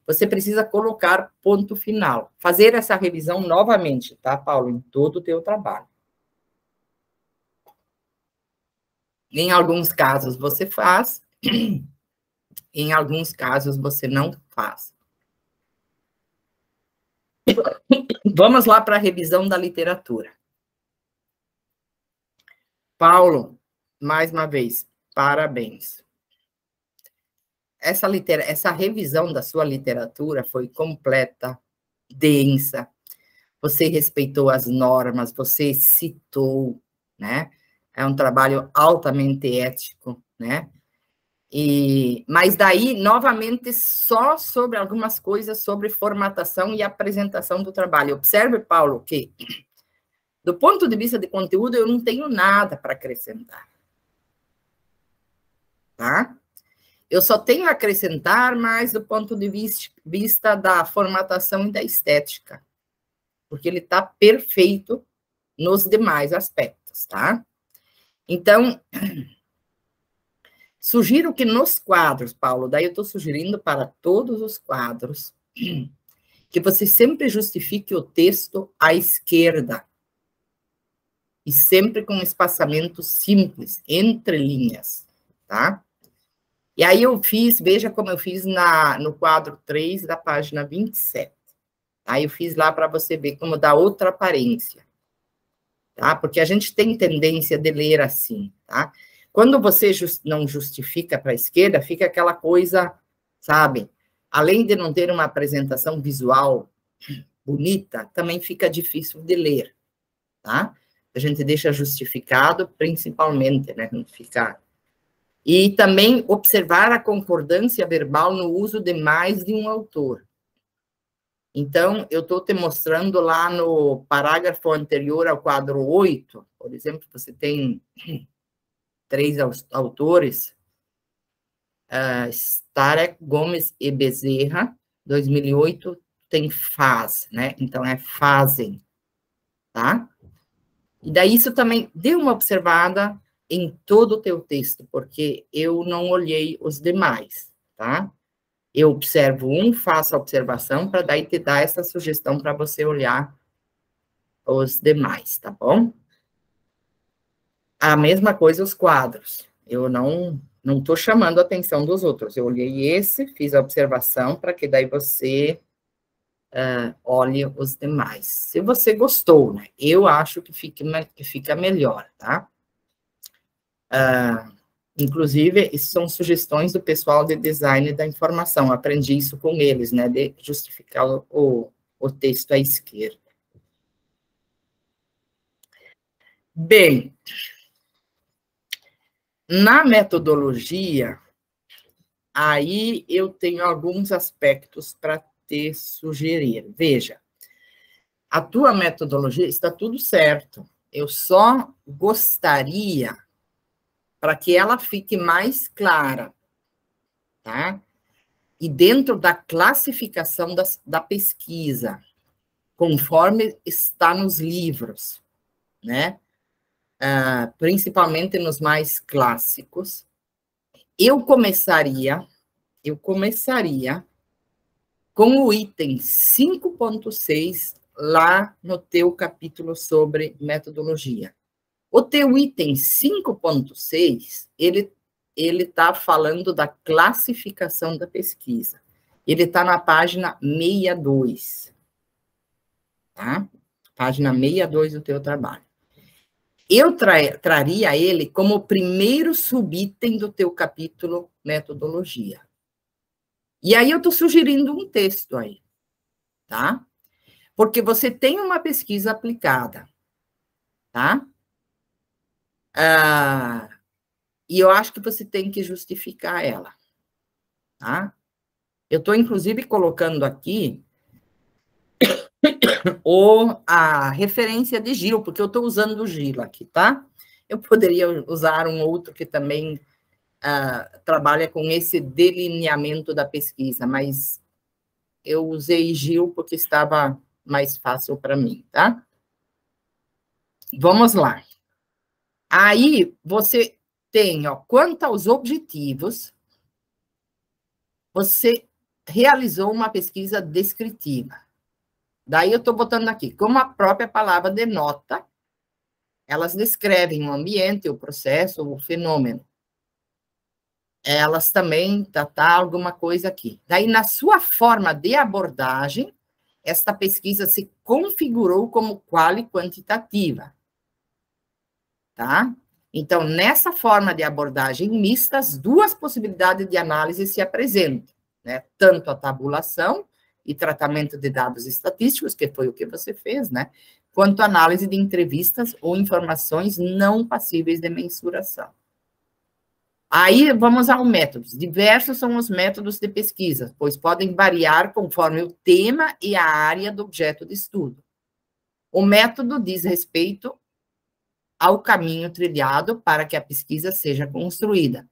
Você precisa colocar ponto final. Fazer essa revisão novamente, tá, Paulo? Em todo o teu trabalho. Em alguns casos você faz, em alguns casos você não faz. Vamos lá para a revisão da literatura. Paulo, mais uma vez, parabéns. Essa revisão da sua literatura foi completa, densa. Você respeitou as normas, você citou, né? É um trabalho altamente ético, né? Mas daí, novamente, só sobre algumas coisas sobre formatação e apresentação do trabalho. Observe, Paulo, que do ponto de vista de conteúdo, eu não tenho nada para acrescentar. Tá? Eu só tenho a acrescentar mais do ponto de vista da formatação e da estética. Porque ele está perfeito nos demais aspectos, tá? Então, sugiro que nos quadros, Paulo, daí eu estou sugerindo para todos os quadros, que você sempre justifique o texto à esquerda. E sempre com espaçamento simples, entre linhas, tá? E aí eu fiz, veja como eu fiz no quadro 3 da página 27. Aí eu fiz lá para você ver como dá outra aparência. Tá? Porque a gente tem tendência de ler assim, tá? Quando você não justifica para a esquerda, fica aquela coisa, sabe? Além de não ter uma apresentação visual bonita, também fica difícil de ler, tá? A gente deixa justificado, principalmente, né? Não ficar... E também observar a concordância verbal no uso de mais de um autor. Então, eu estou te mostrando lá no parágrafo anterior ao quadro 8, por exemplo, você tem 3 autores, Starek, Gomes e Bezerra, 2008, tem faz, né? Então, é fazem, tá? E daí isso também, dê uma observada em todo o teu texto, porque eu não olhei os demais, tá? Eu observo faço a observação, para daí te dar essa sugestão para você olhar os demais, tá bom? A mesma coisa os quadros. Eu não estou chamando a atenção dos outros. Eu olhei esse, fiz a observação, para que daí você olhe os demais. Se você gostou, né? Eu acho que fica melhor, tá? Inclusive, isso são sugestões do pessoal de design da informação. Aprendi isso com eles, né? De justificar o texto à esquerda. Bem, na metodologia, aí eu tenho alguns aspectos para te sugerir. Veja, a tua metodologia está tudo certo. Eu só gostaria para que ela fique mais clara, tá? E dentro da classificação da pesquisa, conforme está nos livros, né? Principalmente nos mais clássicos, eu começaria com o item 5.6 lá no teu capítulo sobre metodologia. O teu item 5.6, ele está falando da classificação da pesquisa. Ele está na página 62. Tá? Página 62 do teu trabalho. Eu traria ele como o primeiro subitem do teu capítulo metodologia. E aí eu estou sugerindo um texto aí, tá? Porque você tem uma pesquisa aplicada, tá? E eu acho que você tem que justificar ela, tá? Eu estou, inclusive, colocando aqui a referência de Gil, porque eu estou usando o Gil aqui, tá? Eu poderia usar um outro que também trabalha com esse delineamento da pesquisa, mas eu usei Gil porque estava mais fácil para mim, tá? Vamos lá. Aí, você tem, ó, quanto aos objetivos, você realizou uma pesquisa descritiva. Daí eu estou botando aqui, como a própria palavra denota, elas descrevem o ambiente, o processo, o fenômeno. Elas também, alguma coisa aqui. Daí, na sua forma de abordagem, esta pesquisa se configurou como quali quantitativa. Tá? Então, nessa forma de abordagem mista, as duas possibilidades de análise se apresentam, né? Tanto a tabulação e tratamento de dados estatísticos, que foi o que você fez, né? Quanto a análise de entrevistas ou informações não passíveis de mensuração. Aí, vamos ao método. Diversos são os métodos de pesquisa, pois podem variar conforme o tema e a área do objeto de estudo. O método diz respeito ao caminho trilhado para que a pesquisa seja construída.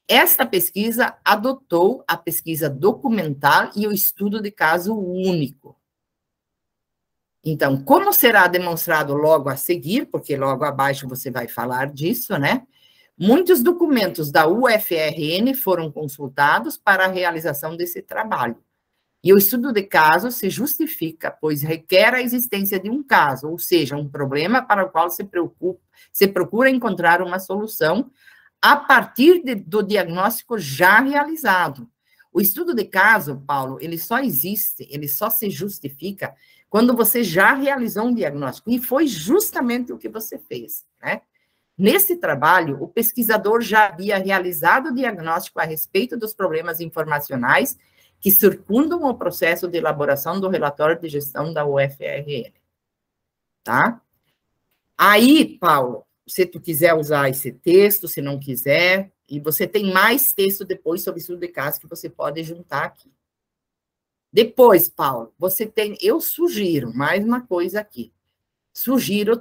Esta pesquisa adotou a pesquisa documental e o estudo de caso único. Então, como será demonstrado logo a seguir, porque logo abaixo você vai falar disso, né? Muitos documentos da UFRN foram consultados para a realização desse trabalho. E o estudo de caso se justifica, pois requer a existência de um caso, ou seja, um problema para o qual se procura encontrar uma solução a partir do diagnóstico já realizado. O estudo de caso, Paulo, ele só existe, ele só se justifica quando você já realizou um diagnóstico, e foi justamente o que você fez, né? Nesse trabalho, o pesquisador já havia realizado o diagnóstico a respeito dos problemas informacionais que circundam o processo de elaboração do relatório de gestão da UFRN, tá? Aí, Paulo, se tu quiser usar esse texto, se não quiser, e você tem mais texto depois sobre estudo de caso que você pode juntar aqui. Depois, Paulo, você tem, eu sugiro, mais uma coisa aqui, sugiro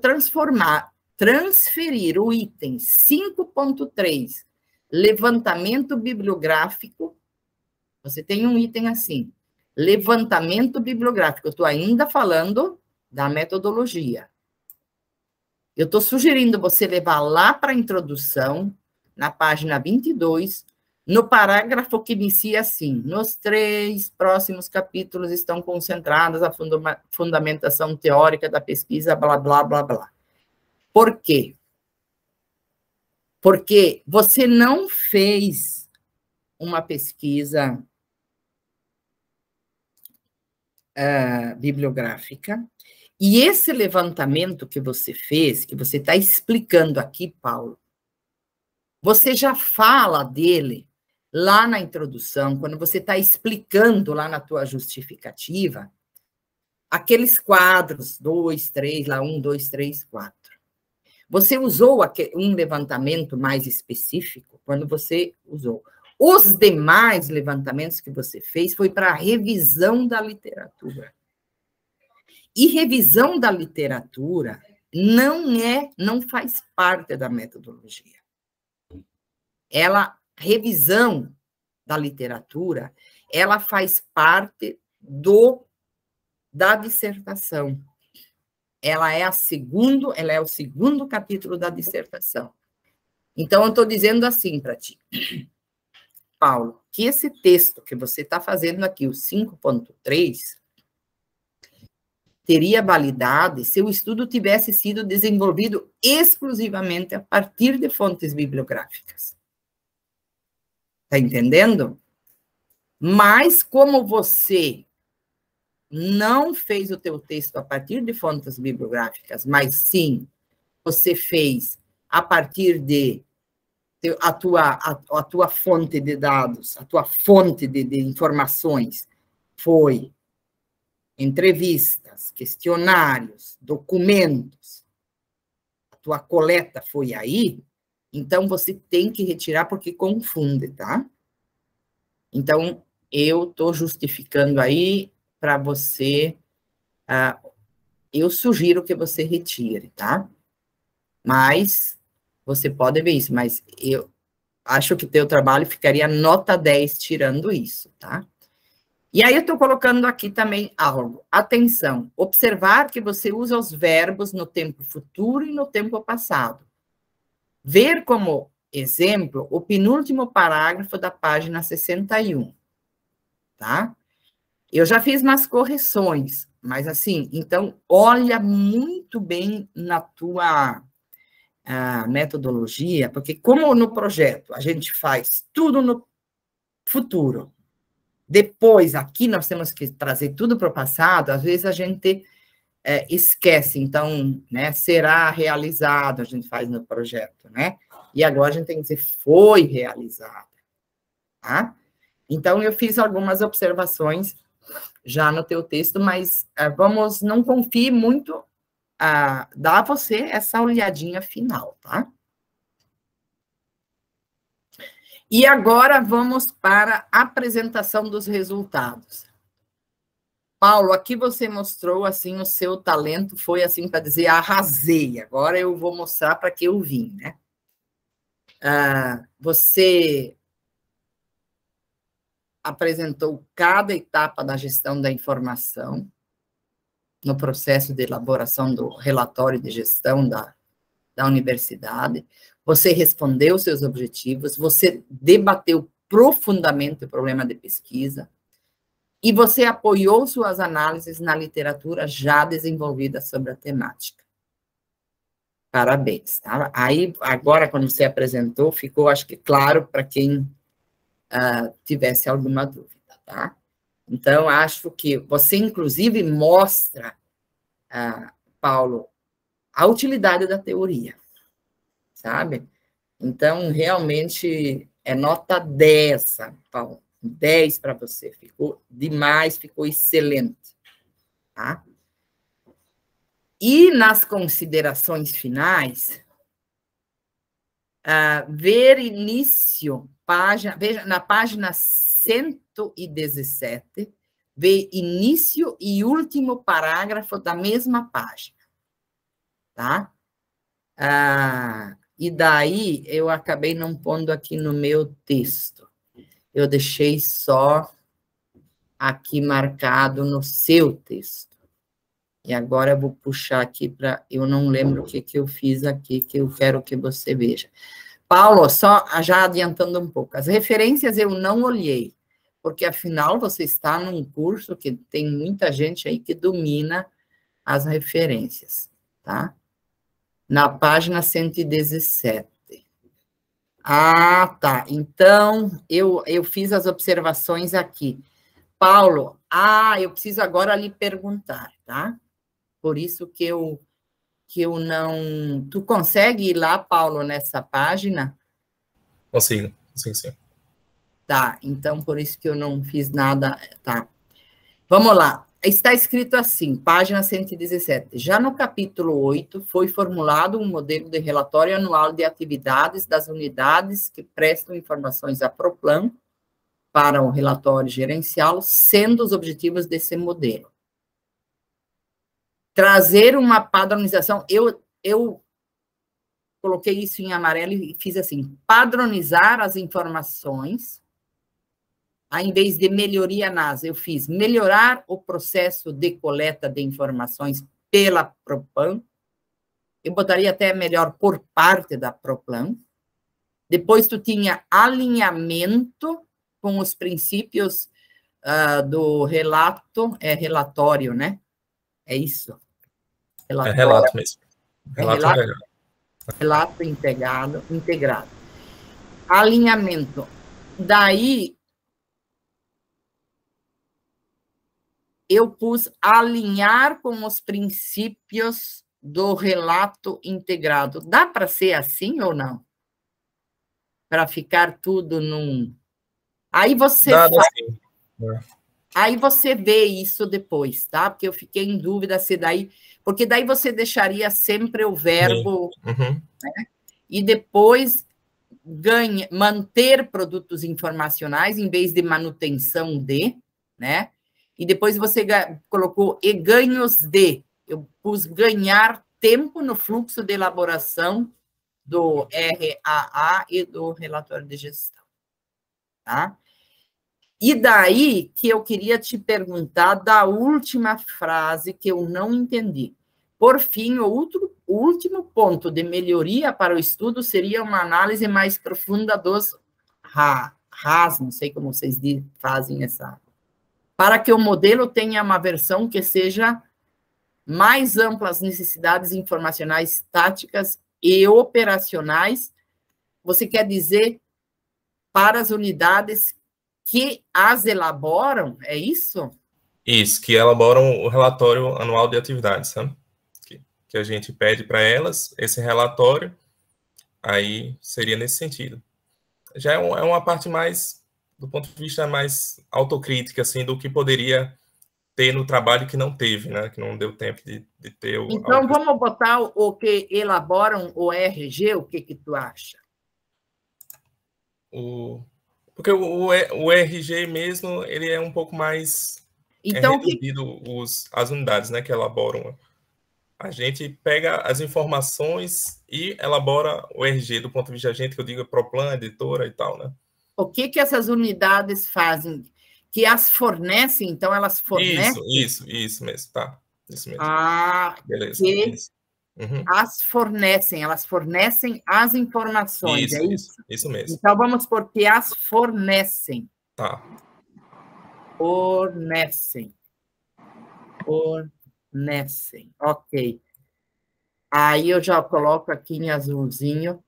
transferir o item 5.3, levantamento bibliográfico. Você tem um item assim, levantamento bibliográfico. Eu estou ainda falando da metodologia. Eu estou sugerindo você levar lá para a introdução, na página 22, no parágrafo que inicia assim, nos 3 próximos capítulos estão concentradas a fundamentação teórica da pesquisa, blá, blá, blá, blá. Por quê? Porque você não fez uma pesquisa bibliográfica, e esse levantamento que você fez, que você está explicando aqui, Paulo, você já fala dele lá na introdução, quando você está explicando lá na tua justificativa, aqueles quadros, 2, 3, lá 1, 2, 3, 4. Você usou um levantamento mais específico quando você usou. Os demais levantamentos que você fez foi para a revisão da literatura. E revisão da literatura não faz parte da metodologia. Revisão da literatura, ela faz parte da dissertação. Ela é o segundo capítulo da dissertação. Então, eu estou dizendo assim para ti, Paulo, que esse texto que você está fazendo aqui, o 5.3, teria validade se o estudo tivesse sido desenvolvido exclusivamente a partir de fontes bibliográficas. Está entendendo? Mas, como você não fez o teu texto a partir de fontes bibliográficas, mas sim, você fez a partir de a tua fonte de dados, a tua fonte de informações foi entrevistas, questionários, documentos, a tua coleta foi aí, então você tem que retirar porque confunde, tá? Então, eu estou justificando aí para você, eu sugiro que você retire, tá? Mas, você pode ver isso, mas acho que teu trabalho ficaria nota 10 tirando isso, tá? E aí eu estou colocando aqui também algo. Atenção, observar que você usa os verbos no tempo futuro e no tempo passado. Ver como exemplo o penúltimo parágrafo da página 61, tá? Eu já fiz umas correções, mas assim, então, olha muito bem na tua metodologia, porque como no projeto a gente faz tudo no futuro, depois aqui nós temos que trazer tudo para o passado, às vezes a gente esquece, então, né, será realizado, a gente faz no projeto, né? E agora a gente tem que dizer, foi realizado, tá? Então, eu fiz algumas observações já no teu texto, mas não confie muito, dá a você essa olhadinha final, tá? E agora vamos para a apresentação dos resultados. Paulo, aqui você mostrou, assim, o seu talento foi, assim, para dizer, arrasei. Agora eu vou mostrar para que eu vim, né? Você apresentou cada etapa da gestão da informação no processo de elaboração do relatório de gestão da universidade, você respondeu seus objetivos, você debateu profundamente o problema de pesquisa, e você apoiou suas análises na literatura já desenvolvida sobre a temática. Parabéns, tá? Aí, agora, quando você apresentou, ficou, acho que, claro para quem tivesse alguma dúvida, tá? Então, acho que você, inclusive, mostra, Paulo, a utilidade da teoria, sabe? Então, realmente, é nota 10, Paulo. 10 para você. Ficou demais, ficou excelente, tá? E nas considerações finais, ver início, veja, na página 117, ver início e último parágrafo da mesma página, tá? E daí, eu acabei não pondo aqui no meu texto. Eu deixei só aqui marcado no seu texto. E agora eu vou puxar aqui para... Eu não lembro o que eu fiz aqui, que eu quero que você veja. Paulo, só já adiantando um pouco, as referências eu não olhei, porque, afinal, você está num curso que tem muita gente aí que domina as referências, tá? Na página 117. Tá. Então, eu fiz as observações aqui. Paulo, eu preciso agora lhe perguntar, tá? Por isso que eu não... Tu consegue ir lá, Paulo, nessa página? Consigo, sim. Tá, então por isso que eu não fiz nada, tá. Vamos lá. Está escrito assim, página 117. Já no capítulo 8, foi formulado um modelo de relatório anual de atividades das unidades que prestam informações à Proplan para o relatório gerencial, sendo os objetivos desse modelo. Trazer uma padronização, eu coloquei isso em amarelo e fiz assim, padronizar as informações, ao invés de melhoria nas, eu fiz melhorar o processo de coleta de informações pela Proplan, eu botaria até melhor por parte da Proplan, depois tu tinha alinhamento com os princípios do relatório, né? É isso? É relato mesmo. Relato integrado. Alinhamento. Daí, eu pus alinhar com os princípios do relato integrado. Dá para ser assim ou não? Para ficar tudo num... Aí você Aí você vê isso depois, tá? Porque eu fiquei em dúvida se daí... Porque daí você deixaria sempre o verbo... Uhum. Né? E depois manter produtos informacionais em vez de manutenção de, né? E depois você colocou e ganhos de. Eu pus ganhar tempo no fluxo de elaboração do RAA e do relatório de gestão, tá? E daí que eu queria te perguntar da última frase que eu não entendi. Por fim, o último ponto de melhoria para o estudo seria uma análise mais profunda dos RAS, não sei como vocês fazem essa... Para que o modelo tenha uma versão que seja mais ampla as necessidades informacionais, táticas e operacionais. Você quer dizer para as unidades que as elaboram, é isso? Isso, que elaboram o relatório anual de atividades, sabe? Que a gente pede para elas esse relatório, aí seria nesse sentido. Já é uma parte mais, do ponto de vista mais autocrítica, assim, do que poderia ter no trabalho que não teve, né? Que não deu tempo de ter o... Então, vamos botar o que elaboram o RG, o que tu acha? Porque o RG mesmo, ele é um pouco mais então, reduzido as unidades, né, que elaboram. A gente pega as informações e elabora o RG do ponto de vista da gente, que eu digo Proplan, editora e tal, né? O que essas unidades fazem? Que as fornecem, então elas fornecem? Isso mesmo, tá. Isso mesmo. Beleza. Elas fornecem as informações, é isso? Isso mesmo. Então, vamos por que as fornecem. Tá. Fornecem, ok. Aí eu já coloco aqui em azulzinho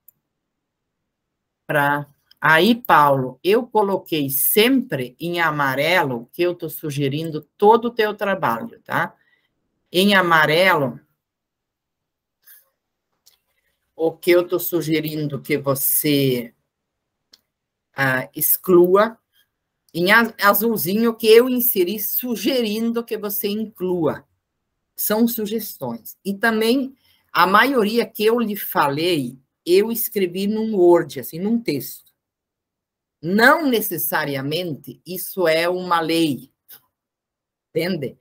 para... Aí, Paulo, eu coloquei sempre em amarelo, que eu estou sugerindo todo o teu trabalho, tá? Em amarelo, o que eu estou sugerindo que você exclua. Em azulzinho, que eu inseri sugerindo que você inclua. São sugestões. E também, a maioria que eu lhe falei, eu escrevi num Word, assim, num texto. Não necessariamente isso é uma lei. Entende?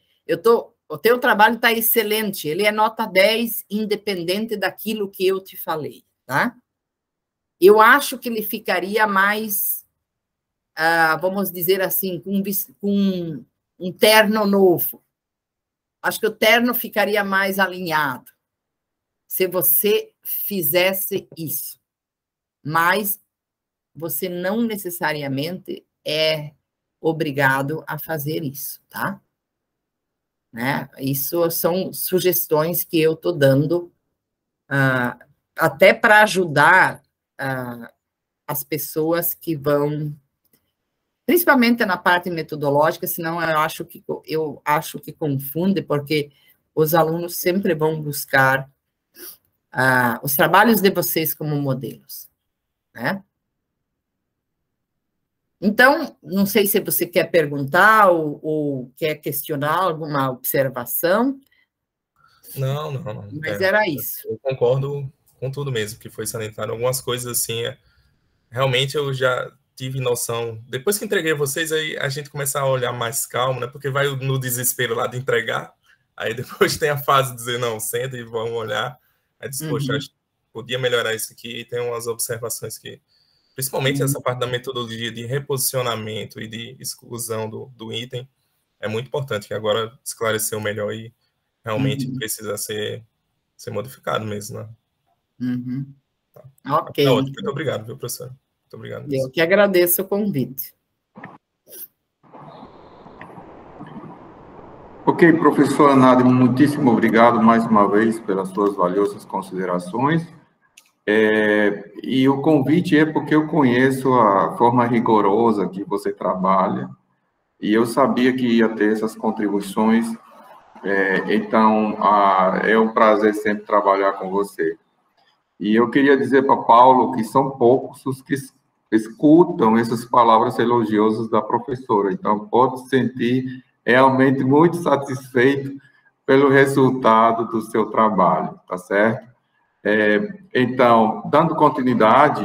O teu trabalho está excelente, ele é nota 10, independente daquilo que eu te falei, tá? Eu acho que ele ficaria mais, vamos dizer assim, com um terno novo. Acho que o terno ficaria mais alinhado se você fizesse isso. Mas você não necessariamente é obrigado a fazer isso, tá? Né? Isso são sugestões que eu estou dando até para ajudar as pessoas que vão, principalmente na parte metodológica, senão eu acho que confunde, porque os alunos sempre vão buscar os trabalhos de vocês como modelos, né? Então, não sei se você quer perguntar ou quer questionar alguma observação. Não. Mas era isso. Eu concordo com tudo mesmo que foi salientado. Algumas coisas, assim, realmente eu já tive noção. Depois que entreguei a vocês, aí a gente começa a olhar mais calmo, né? Porque vai no desespero lá de entregar. Aí depois tem a fase de dizer, não, senta e vamos olhar. Aí diz, poxa, acho que podia melhorar isso aqui. E tem umas observações que... Principalmente essa parte da metodologia de reposicionamento e de exclusão do item é muito importante, que agora esclareceu melhor e realmente precisa ser modificado mesmo, né? Tá. Ok. Tá ótimo. Muito obrigado, viu, professor? Muito obrigado. Eu que agradeço o convite. Ok, professora Nádia, muitíssimo obrigado mais uma vez pelas suas valiosas considerações. E o convite é porque eu conheço a forma rigorosa que você trabalha, e eu sabia que ia ter essas contribuições, então é um prazer sempre trabalhar com você. E eu queria dizer para Paulo que são poucos os que escutam essas palavras elogiosas da professora, então pode se sentir realmente muito satisfeito pelo resultado do seu trabalho, tá certo? Então, dando continuidade,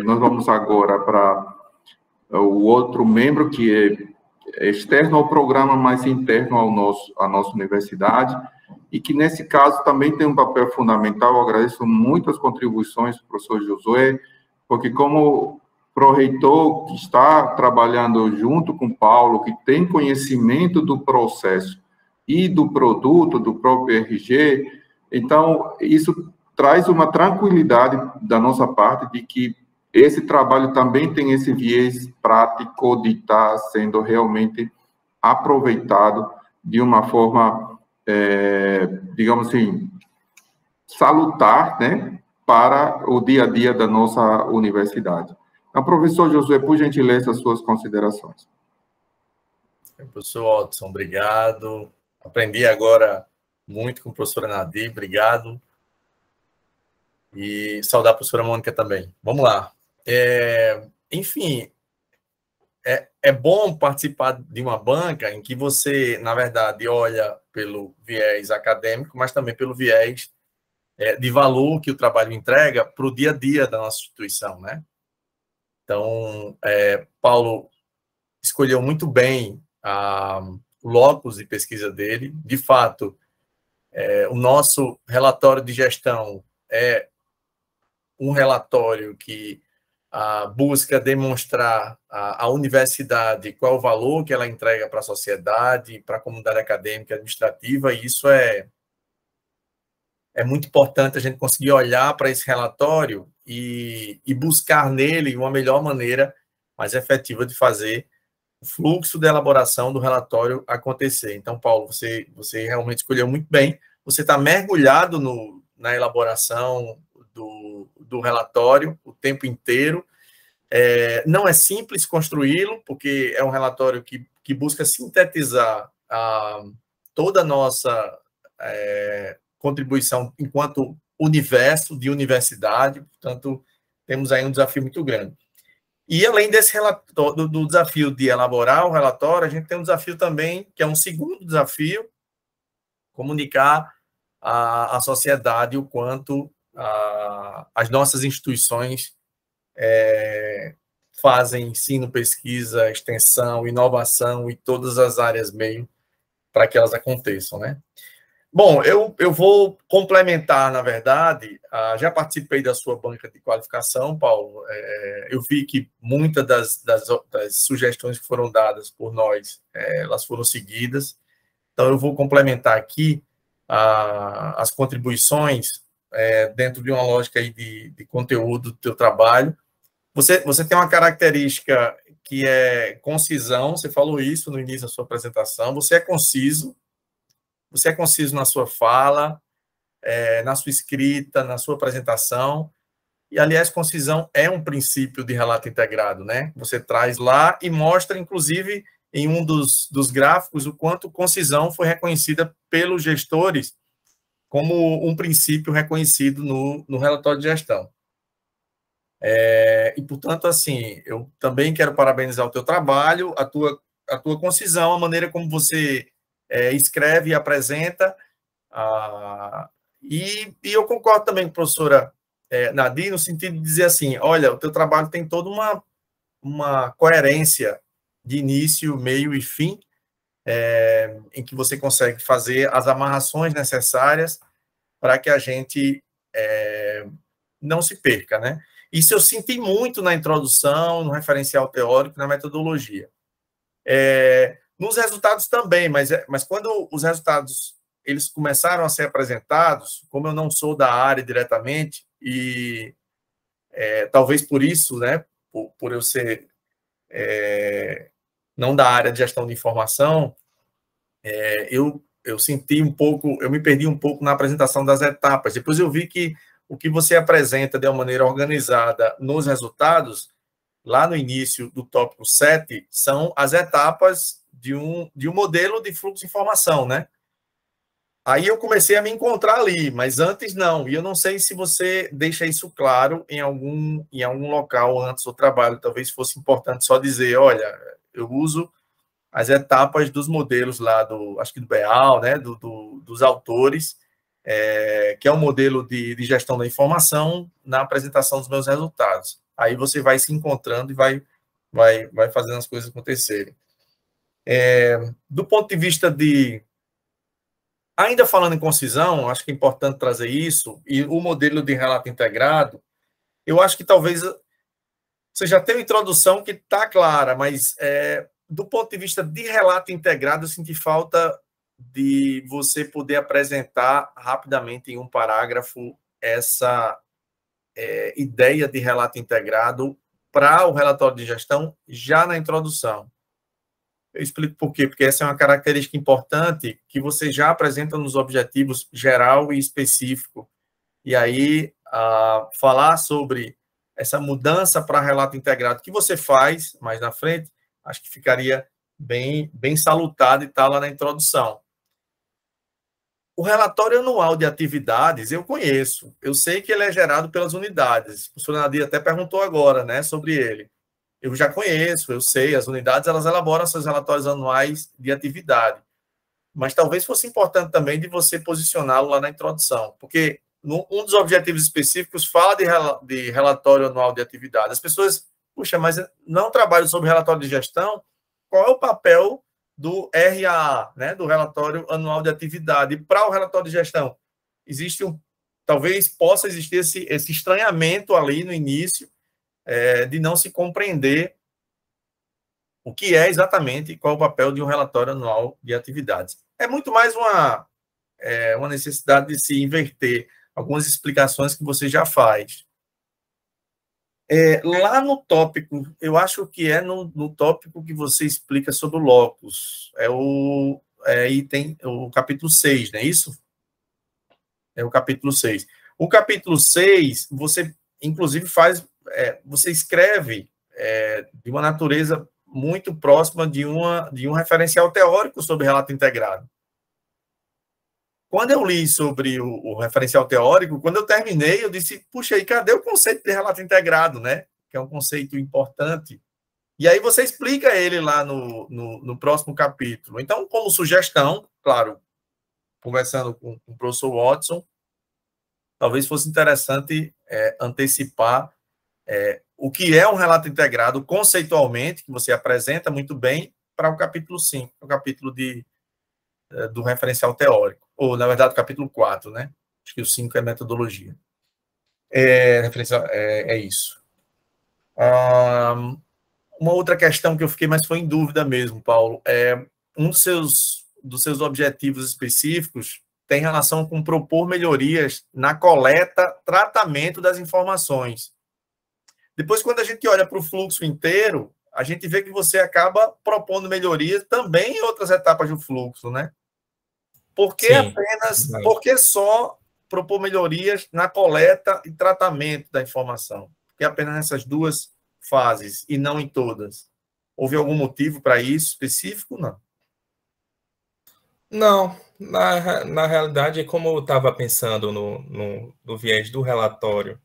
nós vamos agora para o outro membro, que externo ao programa, mas interno à nossa universidade, e que, nesse caso, também tem um papel fundamental. Eu agradeço muito as contribuições do professor Josué, porque como pró-reitor que está trabalhando junto com o Paulo, que tem conhecimento do processo e do produto, do próprio RG, então, isso traz uma tranquilidade da nossa parte de que esse trabalho também tem esse viés prático de estar sendo realmente aproveitado de uma forma, digamos assim, salutar, né, para o dia a dia da nossa universidade. Então, professor Josué, por gentileza, as suas considerações. Professor Watson, obrigado. Aprendi agora muito com a professora Nadir, obrigado. E saudar a professora Mônica também. Vamos lá. Enfim, é bom participar de uma banca em que você, na verdade, olha pelo viés acadêmico, mas também pelo viés de valor que o trabalho entrega para o dia a dia da nossa instituição, né? Então, Paulo escolheu muito bem o locus de pesquisa dele. De fato, o nosso relatório de gestão é um relatório que busca demonstrar à universidade qual o valor que ela entrega para a sociedade, para a comunidade acadêmica e administrativa, e isso é muito importante a gente conseguir olhar para esse relatório e buscar nele uma melhor maneira mais efetiva de fazer o fluxo de elaboração do relatório acontecer. Então, Paulo, você realmente escolheu muito bem, você está mergulhado na elaboração do relatório o tempo inteiro. Não é simples construí-lo, porque é um relatório que busca sintetizar toda a nossa contribuição enquanto universo de universidade, portanto, temos aí um desafio muito grande. E, além desse relatório, do desafio de elaborar o relatório, a gente tem um desafio também, que é um segundo desafio, comunicar à sociedade o quanto as nossas instituições fazem ensino, pesquisa, extensão, inovação e todas as áreas meio para que elas aconteçam, né? Bom, eu vou complementar, na verdade, já participei da sua banca de qualificação, Paulo, eu vi que muitas das sugestões que foram dadas por nós, elas foram seguidas, então eu vou complementar aqui as contribuições dentro de uma lógica aí de conteúdo do teu trabalho. Você tem uma característica que é concisão, você falou isso no início da sua apresentação, você é conciso na sua fala, na sua escrita, na sua apresentação, e, aliás, concisão é um princípio de relato integrado, né? Você traz lá e mostra, inclusive, em um dos gráficos, o quanto concisão foi reconhecida pelos gestores como um princípio reconhecido no relatório de gestão. E, portanto, assim, eu também quero parabenizar o teu trabalho, a tua concisão, a maneira como você escreve e apresenta, e eu concordo também com a professora Nadir, no sentido de dizer assim, olha, o teu trabalho tem toda uma coerência de início, meio e fim, em que você consegue fazer as amarrações necessárias para que a gente não se perca, né? Isso eu senti muito na introdução, no referencial teórico, na metodologia. Nos resultados também, mas quando os resultados eles começaram a ser apresentados, como eu não sou da área diretamente, e talvez por isso, né, por eu ser não da área de gestão de informação, eu senti um pouco, eu me perdi um pouco na apresentação das etapas. Depois eu vi que o que você apresenta de uma maneira organizada nos resultados, lá no início do tópico 7, são as etapas de um modelo de fluxo de informação, né? Aí eu comecei a me encontrar ali, mas antes não. E eu não sei se você deixa isso claro em algum local antes do trabalho. Talvez fosse importante só dizer, olha, eu uso as etapas dos modelos lá acho que do Beal, né? Dos autores, que é um modelo de gestão da informação na apresentação dos meus resultados. Aí você vai se encontrando e vai fazendo as coisas acontecerem. Do ponto de vista de... Ainda falando em concisão, acho que é importante trazer isso, e o modelo de relato integrado, eu acho que talvez você já tem uma introdução que está clara, mas do ponto de vista de relato integrado, eu senti falta de você poder apresentar rapidamente em um parágrafo essa ideia de relato integrado para o relatório de gestão já na introdução. Eu explico por quê, porque essa é uma característica importante que você já apresenta nos objetivos geral e específico. E aí, falar sobre essa mudança para relato integrado que você faz mais na frente, acho que ficaria bem salutado e está lá na introdução. O relatório anual de atividades eu conheço, eu sei que ele é gerado pelas unidades. O professor Nadir até perguntou agora, né, sobre ele. Eu já conheço, eu sei, as unidades elas elaboram seus relatórios anuais de atividade. Mas talvez fosse importante também de você posicioná-lo lá na introdução, porque um dos objetivos específicos fala de relatório anual de atividade. As pessoas, puxa, mas não trabalho sobre relatório de gestão, qual é o papel do RAA, né, do relatório anual de atividade, para o relatório de gestão? Talvez possa existir esse estranhamento ali no início, de não se compreender o que é exatamente, qual é o papel de um relatório anual de atividades. É muito mais uma necessidade de se inverter algumas explicações que você já faz. Lá no tópico, eu acho que no tópico que você explica sobre o locus, item, o capítulo 6, não é isso? É o capítulo 6. O capítulo 6, você, inclusive, você escreve de uma natureza muito próxima de um referencial teórico sobre relato integrado. Quando eu li sobre o referencial teórico, quando eu terminei, eu disse, puxa, e cadê o conceito de relato integrado, né? Que é um conceito importante. E aí você explica ele lá no próximo capítulo. Então, como sugestão, claro, conversando com o professor Watson, talvez fosse interessante antecipar o que é um relato integrado conceitualmente, que você apresenta muito bem, para o capítulo 5, o capítulo do referencial teórico. Ou, na verdade, o capítulo 4, né? Acho que o 5 é metodologia. É isso. Uma outra questão que eu fiquei, mas foi em dúvida mesmo, Paulo, um dos seus objetivos específicos tem relação com propor melhorias na coleta, tratamento das informações. Depois, quando a gente olha para o fluxo inteiro, a gente vê que você acaba propondo melhorias também em outras etapas do fluxo, né? Por que só propor melhorias na coleta e tratamento da informação? Porque apenas nessas duas fases e não em todas. Houve algum motivo para isso específico? Não. Não, na realidade, como eu estava pensando no viés do relatório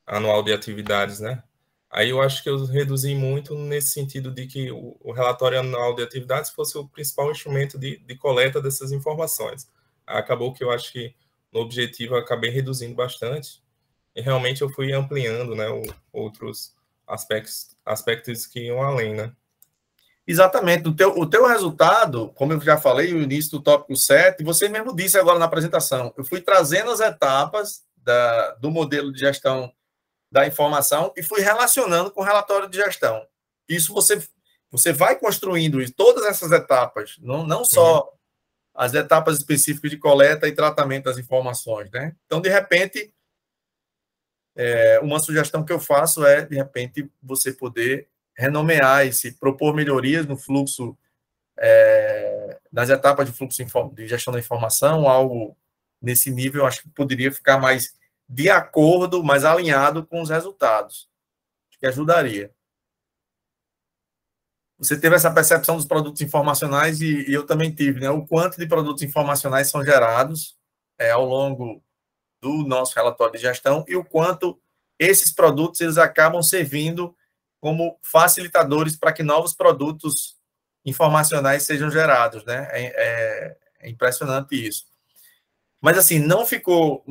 anual de atividades, né? Aí eu acho que eu reduzi muito nesse sentido de que o relatório anual de atividades fosse o principal instrumento de coleta dessas informações. Acabou que eu acho que no objetivo eu acabei reduzindo bastante e realmente eu fui ampliando, né, outros aspectos que iam além, né? Exatamente. O teu resultado, como eu já falei no início do tópico 7, você mesmo disse agora na apresentação, eu fui trazendo as etapas do modelo de gestão da informação e fui relacionando com o relatório de gestão. Isso você vai construindo todas essas etapas, não só as etapas específicas de coleta e tratamento das informações, né? Então, de repente, uma sugestão que eu faço de repente, você poder renomear propor melhorias no fluxo, nas etapas de fluxo de gestão da informação, algo nesse nível, acho que poderia ficar mais de acordo, mais alinhado com os resultados, que ajudaria. Você teve essa percepção dos produtos informacionais e eu também tive, né? O quanto de produtos informacionais são gerados ao longo do nosso relatório de gestão e o quanto esses produtos eles acabam servindo como facilitadores para que novos produtos informacionais sejam gerados, né? É impressionante isso. Mas, assim, não ficou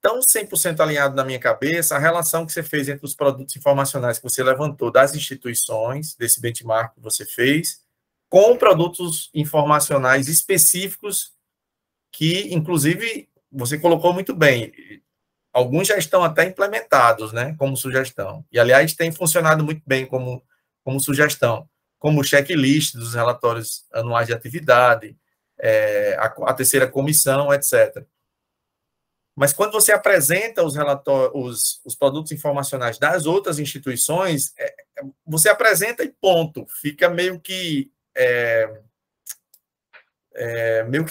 tão 100% alinhado na minha cabeça a relação que você fez entre os produtos informacionais que você levantou das instituições, desse benchmark que você fez, com produtos informacionais específicos que, inclusive, você colocou muito bem. Alguns já estão até implementados, né, como sugestão. E, aliás, tem funcionado muito bem como sugestão, como o checklist dos relatórios anuais de atividade, a terceira comissão, etc. Mas quando você apresenta os relatórios, os produtos informacionais das outras instituições, você apresenta e ponto. Fica meio que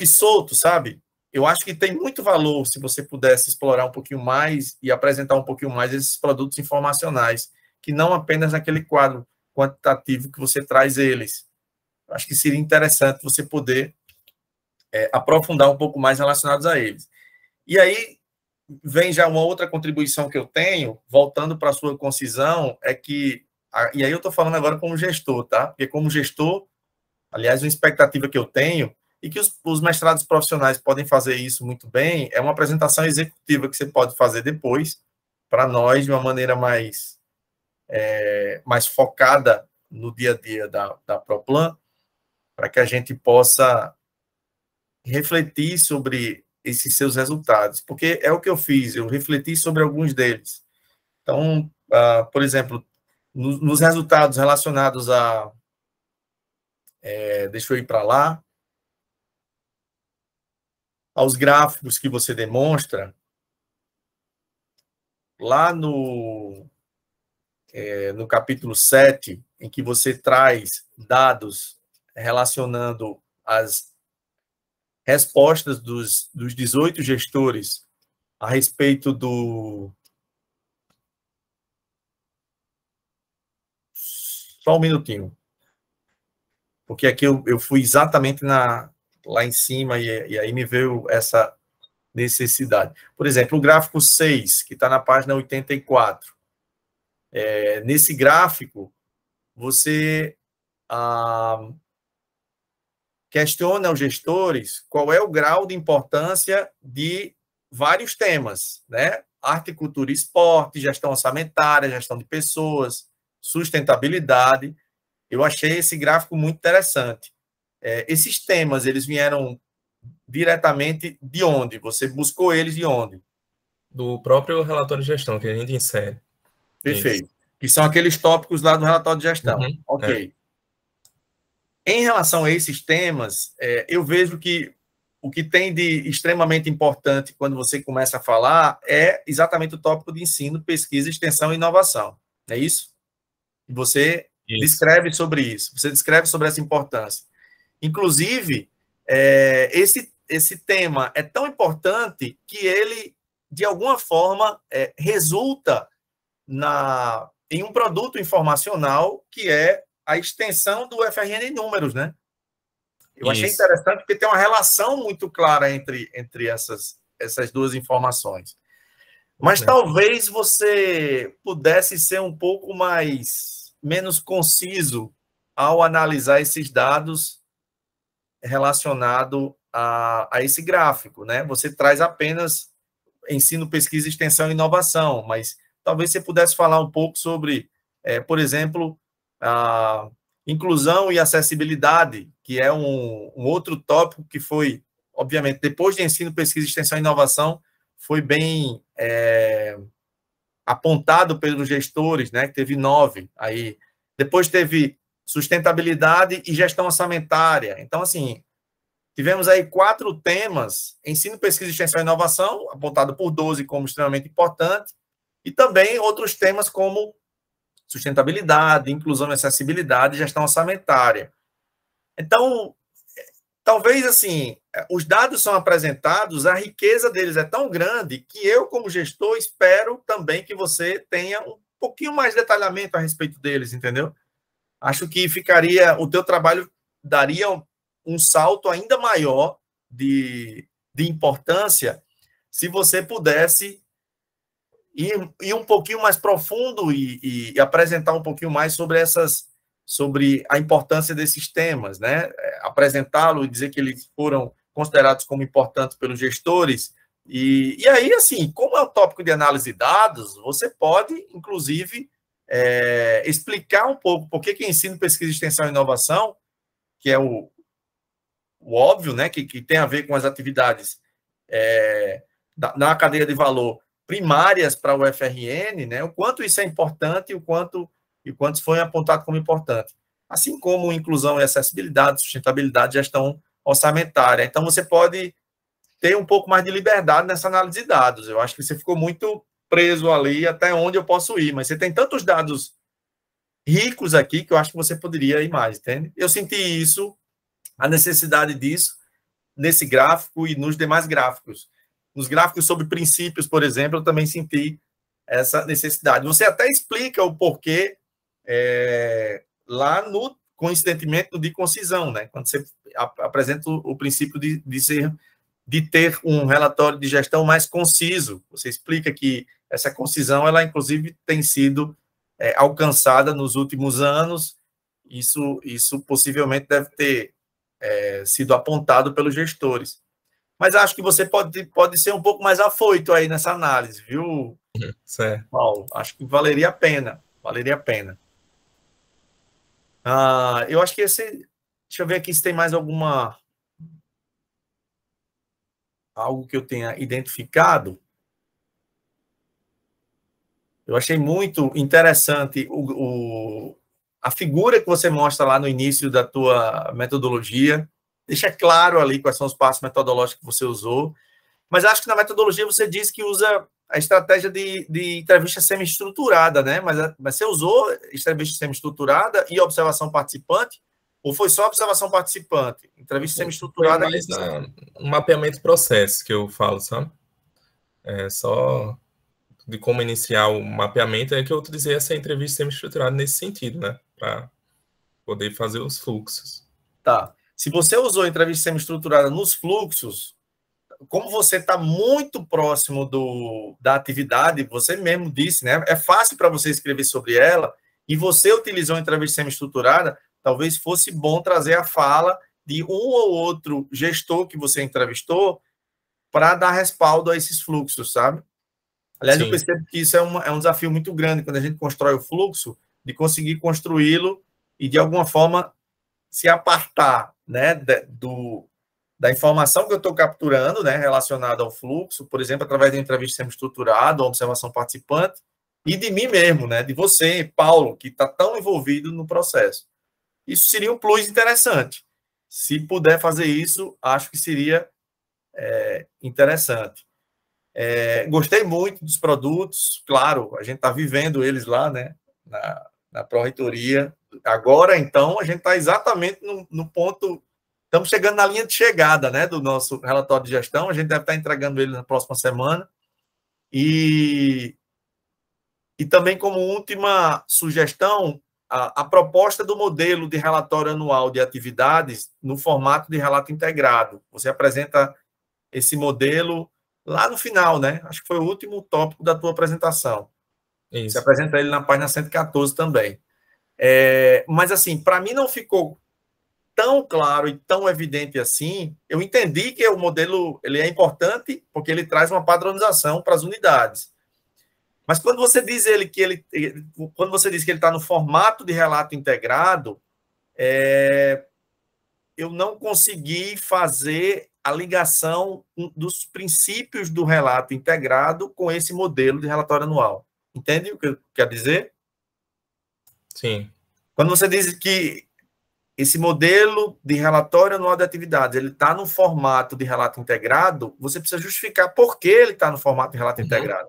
solto, sabe? Eu acho que tem muito valor se você pudesse explorar um pouquinho mais e apresentar um pouquinho mais esses produtos informacionais, que não apenas naquele quadro quantitativo que você traz eles. Eu acho que seria interessante você poder aprofundar um pouco mais relacionados a eles. E aí vem já uma outra contribuição que eu tenho, voltando para a sua concisão, e aí eu estou falando agora como gestor, tá? Porque como gestor, aliás, uma expectativa que eu tenho, e que os mestrados profissionais podem fazer isso muito bem, é uma apresentação executiva que você pode fazer depois, para nós, de uma maneira mais focada no dia a dia da Proplan, para que a gente possa refletir sobre esses seus resultados, porque é o que eu fiz, eu refleti sobre alguns deles. Então, por exemplo, nos resultados relacionados a... deixa eu ir para lá. Aos gráficos que você demonstra, lá no capítulo 7, em que você traz dados relacionando as respostas dos 18 gestores a respeito do... Só um minutinho. Porque aqui eu fui exatamente lá em cima e aí me veio essa necessidade. Por exemplo, o gráfico 6, que está na página 84. Nesse gráfico, você questiona aos gestores qual é o grau de importância de vários temas, né? Arte, cultura e esporte, gestão orçamentária, gestão de pessoas, sustentabilidade. Eu achei esse gráfico muito interessante. Esses temas, eles vieram diretamente de onde? Você buscou eles de onde? Do próprio relatório de gestão, que a gente insere. Perfeito. Isso. Que são aqueles tópicos lá do relatório de gestão. Uhum, ok. Em relação a esses temas, eu vejo que o que tem de extremamente importante quando você começa a falar é exatamente o tópico de ensino, pesquisa, extensão e inovação. É isso? E você descreve sobre isso. Você descreve sobre essa importância. Inclusive, esse tema é tão importante que ele, de alguma forma, resulta em um produto informacional que é a extensão do FRN em números, né? Eu achei interessante porque tem uma relação muito clara entre essas duas informações. Mas talvez você pudesse ser um pouco menos conciso ao analisar esses dados relacionado a esse gráfico, né? Você traz apenas ensino, pesquisa, extensão e inovação, mas talvez você pudesse falar um pouco sobre, por exemplo, a inclusão e acessibilidade, que é um outro tópico que foi, obviamente, depois de ensino, pesquisa, extensão e inovação, foi bem apontado pelos gestores, né? Que teve 9 aí. Depois teve sustentabilidade e gestão orçamentária. Então, assim, tivemos aí 4 temas, ensino, pesquisa, extensão e inovação, apontado por 12 como extremamente importante, e também outros temas como sustentabilidade, inclusão e acessibilidade e gestão orçamentária. Então, talvez, assim, os dados são apresentados, a riqueza deles é tão grande que eu, como gestor, espero também que você tenha um pouquinho mais de detalhamento a respeito deles, entendeu? Acho que o teu trabalho daria um salto ainda maior de importância se você pudesse ir um pouquinho mais profundo e apresentar um pouquinho mais sobre a importância desses temas, né? Apresentá-lo e dizer que eles foram considerados como importantes pelos gestores E aí, assim, como é o tópico de análise de dados, você pode, inclusive, explicar um pouco por que ensino, pesquisa, extensão e inovação, que é o óbvio, né, que tem a ver com as atividades na cadeia de valor primárias para o FRN, né, o quanto isso é importante e o quanto foi apontado como importante. Assim como inclusão e acessibilidade, sustentabilidade, gestão orçamentária. Então, você pode ter um pouco mais de liberdade nessa análise de dados. Eu acho que você ficou muito preso ali até onde eu posso ir, mas você tem tantos dados ricos aqui que eu acho que você poderia ir mais, entende? Eu senti isso, a necessidade disso, nesse gráfico e nos demais gráficos. Nos gráficos sobre princípios, por exemplo, eu também senti essa necessidade. Você até explica o porquê lá no, coincidentemente, no de concisão, né? Quando você apresenta o princípio de ter um relatório de gestão mais conciso. Você explica que essa concisão, ela inclusive tem sido alcançada nos últimos anos. Isso possivelmente deve ter sido apontado pelos gestores. Mas acho que você pode ser um pouco mais afoito aí nessa análise, viu, certo, Paulo? Acho que valeria a pena. Valeria a pena. Eu acho que esse... Deixa eu ver aqui se tem mais algo que eu tenha identificado. Eu achei muito interessante a figura que você mostra lá no início da tua metodologia. Deixa claro ali quais são os passos metodológicos que você usou. Mas acho que na metodologia você diz que usa a estratégia de entrevista semi-estruturada, né? Mas você usou entrevista semi-estruturada e observação participante? Ou foi só observação participante? Entrevista semi-estruturada... Foi mais um mapeamento processo que eu falo, sabe? Só de como iniciar o mapeamento é que eu utilizei essa entrevista semi-estruturada nesse sentido, né? Para poder fazer os fluxos. Tá. Se você usou a entrevista semi-estruturada nos fluxos, como você está muito próximo da atividade, você mesmo disse, né? É fácil para você escrever sobre ela, e você utilizou a entrevista semi-estruturada, talvez fosse bom trazer a fala de um ou outro gestor que você entrevistou para dar respaldo a esses fluxos, sabe? Aliás, eu percebo que isso é um desafio muito grande quando a gente constrói o fluxo, de conseguir construí-lo e, de alguma forma, se apartar, né, da informação que eu estou capturando, né, relacionada ao fluxo, por exemplo, através de uma entrevista semi-estruturada, ou observação participante, e de mim mesmo, né, de você, Paulo, que está tão envolvido no processo. Isso seria um plus interessante. Se puder fazer isso, acho que seria interessante. Gostei muito dos produtos, claro, a gente está vivendo eles lá, né, na pró-reitoria. Agora, então, a gente está exatamente no ponto, estamos chegando na linha de chegada, né, do nosso relatório de gestão, a gente deve estar entregando ele na próxima semana, e também, como última sugestão, a proposta do modelo de relatório anual de atividades no formato de relato integrado. Você apresenta esse modelo lá no final, né? Acho que foi o último tópico da tua apresentação. Isso. Você apresenta ele na página 114 também. Mas, assim, para mim não ficou tão claro e tão evidente assim. Eu entendi que o modelo ele é importante porque ele traz uma padronização para as unidades. Mas quando você diz quando você diz que ele está no formato de relato integrado, eu não consegui fazer a ligação dos princípios do relato integrado com esse modelo de relatório anual. Entende o que eu quero dizer? Sim. Quando você diz que esse modelo de relatório anual de atividades ele está no formato de relato integrado, você precisa justificar por que ele está no formato de relato integrado.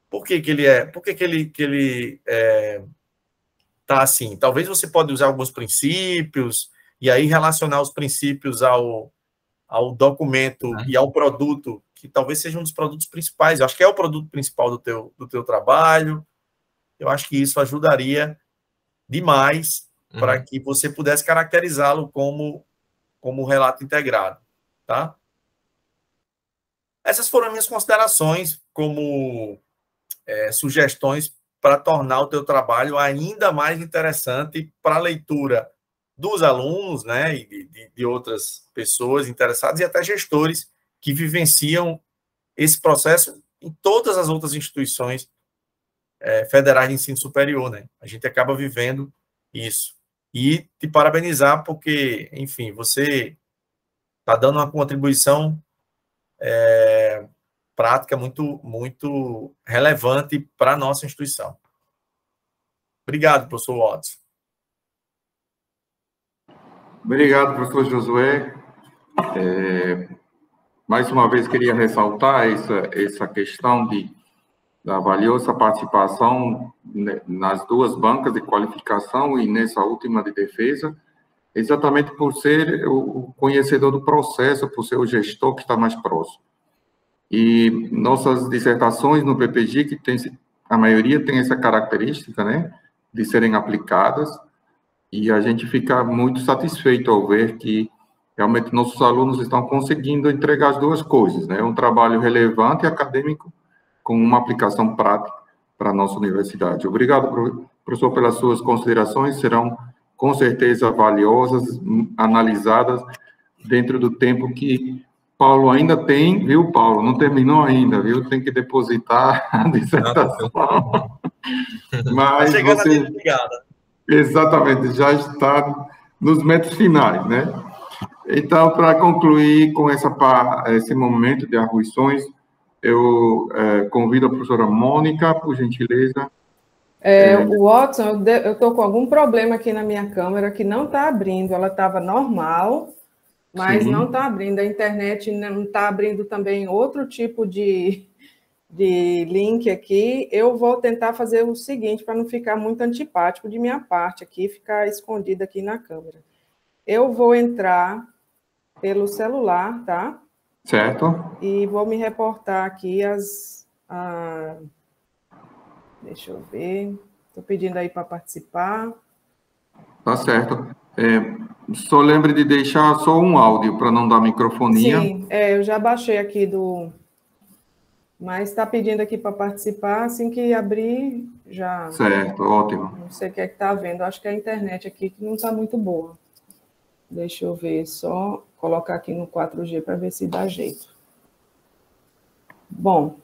Por que ele é? Por que ele está assim? Talvez você pode usar alguns princípios e aí relacionar os princípios ao documento e ao produto, que talvez seja um dos produtos principais. Eu acho que é o produto principal do teu trabalho. Eu acho que isso ajudaria demais para que você pudesse caracterizá-lo como relato integrado, tá? Essas foram minhas considerações como sugestões para tornar o teu trabalho ainda mais interessante para a leitura dos alunos, né, e de outras pessoas interessadas e até gestores que vivenciam esse processo em todas as outras instituições federais de ensino superior, né? A gente acaba vivendo isso. E te parabenizar porque, enfim, você está dando uma contribuição prática muito, muito relevante para a nossa instituição. Obrigado, professor Watson. Obrigado, professor Josué. Mais uma vez, queria ressaltar essa questão da valiosa participação nas duas bancas de qualificação e nessa última de defesa, exatamente por ser o conhecedor do processo, por ser o gestor que está mais próximo. E nossas dissertações no PPG, a maioria tem essa característica, né, de serem aplicadas, e a gente fica muito satisfeito ao ver que realmente nossos alunos estão conseguindo entregar as duas coisas, né, um trabalho relevante e acadêmico com uma aplicação prática para a nossa universidade. Obrigado, professor, pelas suas considerações, serão com certeza valiosas, analisadas dentro do tempo que Paulo ainda tem, viu, Paulo? Não terminou ainda, viu? Tem que depositar a dissertação. Mas você... Exatamente, já está nos metros finais, né? Então, para concluir com esse momento de arguições, eu convido a professora Mônica, por gentileza. Watson, eu estou com algum problema aqui na minha câmera que não está abrindo, ela estava normal, mas não está abrindo, a internet não está abrindo também outro tipo de link aqui. Eu vou tentar fazer o seguinte, para não ficar muito antipático de minha parte aqui, ficar escondida aqui na câmera. Eu vou entrar pelo celular, tá? Certo. E vou me reportar aqui deixa eu ver. Estou pedindo aí para participar. Tá certo. Só lembre de deixar só um áudio para não dar microfonia. Sim, eu já baixei aqui mas está pedindo aqui para participar, assim que abrir, já... Certo, ótimo. Não sei o que é que está vendo, acho que é a internet aqui que não está muito boa. Deixa eu ver, só colocar aqui no 4G para ver se dá jeito. Bom,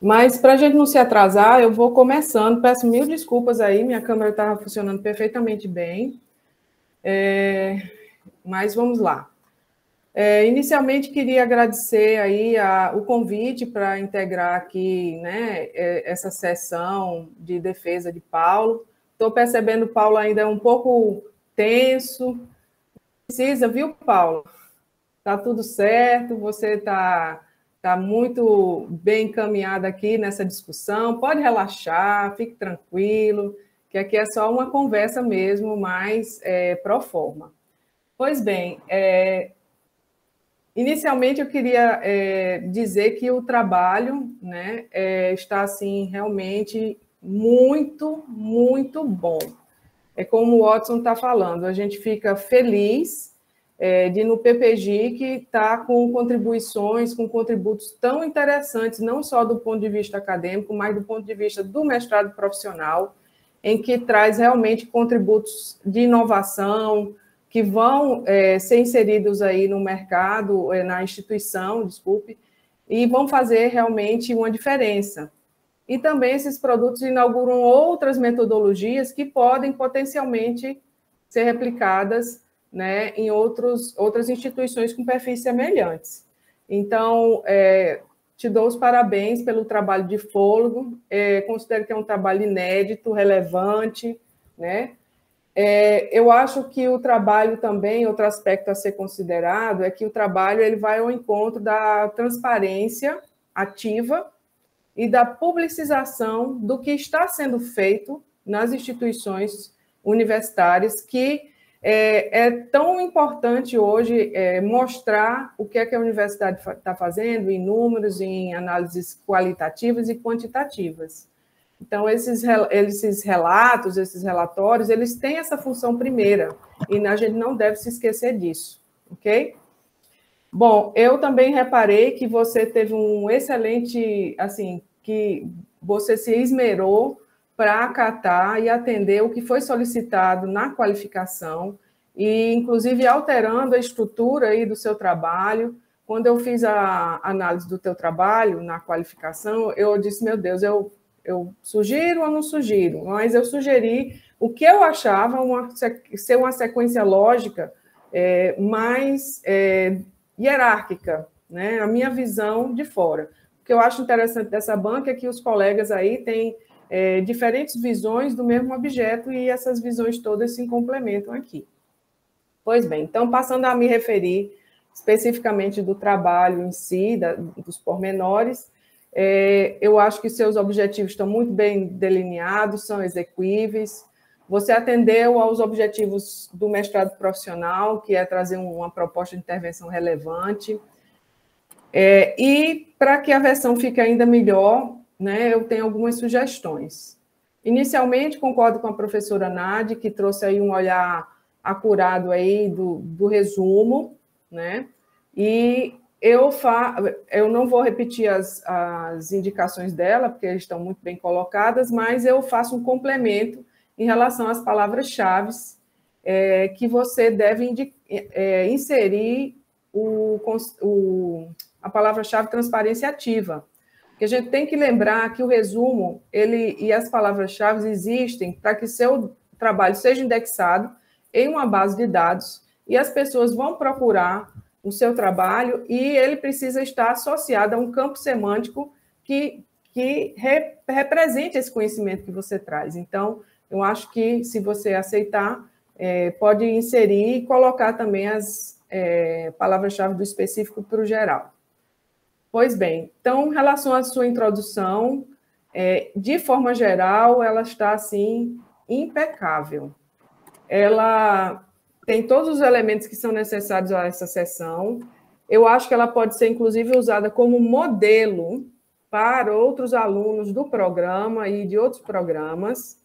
mas para a gente não se atrasar, eu vou começando, peço mil desculpas aí, minha câmera estava funcionando perfeitamente bem, mas vamos lá. Inicialmente, queria agradecer aí o convite para integrar aqui, né, essa sessão de defesa de Paulo. Estou percebendo que o Paulo ainda é um pouco tenso. Precisa, viu, Paulo? Está tudo certo, você está muito bem encaminhado aqui nessa discussão. Pode relaxar, fique tranquilo, que aqui é só uma conversa mesmo, mais pro forma. Pois bem, inicialmente, eu queria dizer que o trabalho, né, está, assim, realmente muito, muito bom. É como o Watson está falando, a gente fica feliz de, no PPG, estar com contribuições, com contributos tão interessantes, não só do ponto de vista acadêmico, mas do ponto de vista do mestrado profissional, em que traz realmente contributos de inovação, que vão ser inseridos aí no mercado, na instituição, desculpe, e vão fazer realmente uma diferença. E também esses produtos inauguram outras metodologias que podem potencialmente ser replicadas, né, em outras instituições com perfis semelhantes. Então, te dou os parabéns pelo trabalho de fôlego, considero que é um trabalho inédito, relevante, né? Eu acho que o trabalho também, outro aspecto a ser considerado, é que o trabalho ele vai ao encontro da transparência ativa e da publicização do que está sendo feito nas instituições universitárias, que é tão importante hoje mostrar o que é que a universidade está fazendo em números, em análises qualitativas e quantitativas. Então, esses relatos, esses relatórios, eles têm essa função primeira, e a gente não deve se esquecer disso, ok? Bom, eu também reparei que você teve um excelente, assim, que você se esmerou para acatar e atender o que foi solicitado na qualificação, e, inclusive, alterando a estrutura aí do seu trabalho, quando eu fiz a análise do teu trabalho na qualificação, eu disse, meu Deus, eu sugiro ou não sugiro? Mas eu sugeri o que eu achava ser uma sequência lógica mais hierárquica, né? A minha visão de fora. O que eu acho interessante dessa banca é que os colegas aí têm diferentes visões do mesmo objeto e essas visões todas se complementam aqui. Pois bem, então, passando a me referir especificamente do trabalho em si, dos pormenores, eu acho que seus objetivos estão muito bem delineados, são execuíveis. Você atendeu aos objetivos do mestrado profissional, que é trazer uma proposta de intervenção relevante. E, para que a versão fique ainda melhor, né, eu tenho algumas sugestões. Inicialmente, concordo com a professora Nadi, que trouxe aí um olhar acurado aí do resumo, né? E eu não vou repetir as indicações dela, porque elas estão muito bem colocadas, mas eu faço um complemento em relação às palavras-chave que você deve inserir a palavra-chave transparência ativa. Porque a gente tem que lembrar que o resumo e as palavras-chave existem para que seu trabalho seja indexado em uma base de dados e as pessoas vão procurar o seu trabalho e ele precisa estar associado a um campo semântico que represente esse conhecimento que você traz. Então, eu acho que, se você aceitar, pode inserir e colocar também as palavras-chave do específico para o geral. Pois bem, então, em relação à sua introdução, de forma geral, ela está, assim, impecável. Ela tem todos os elementos que são necessários a essa sessão. Eu acho que ela pode ser, inclusive, usada como modelo para outros alunos do programa e de outros programas.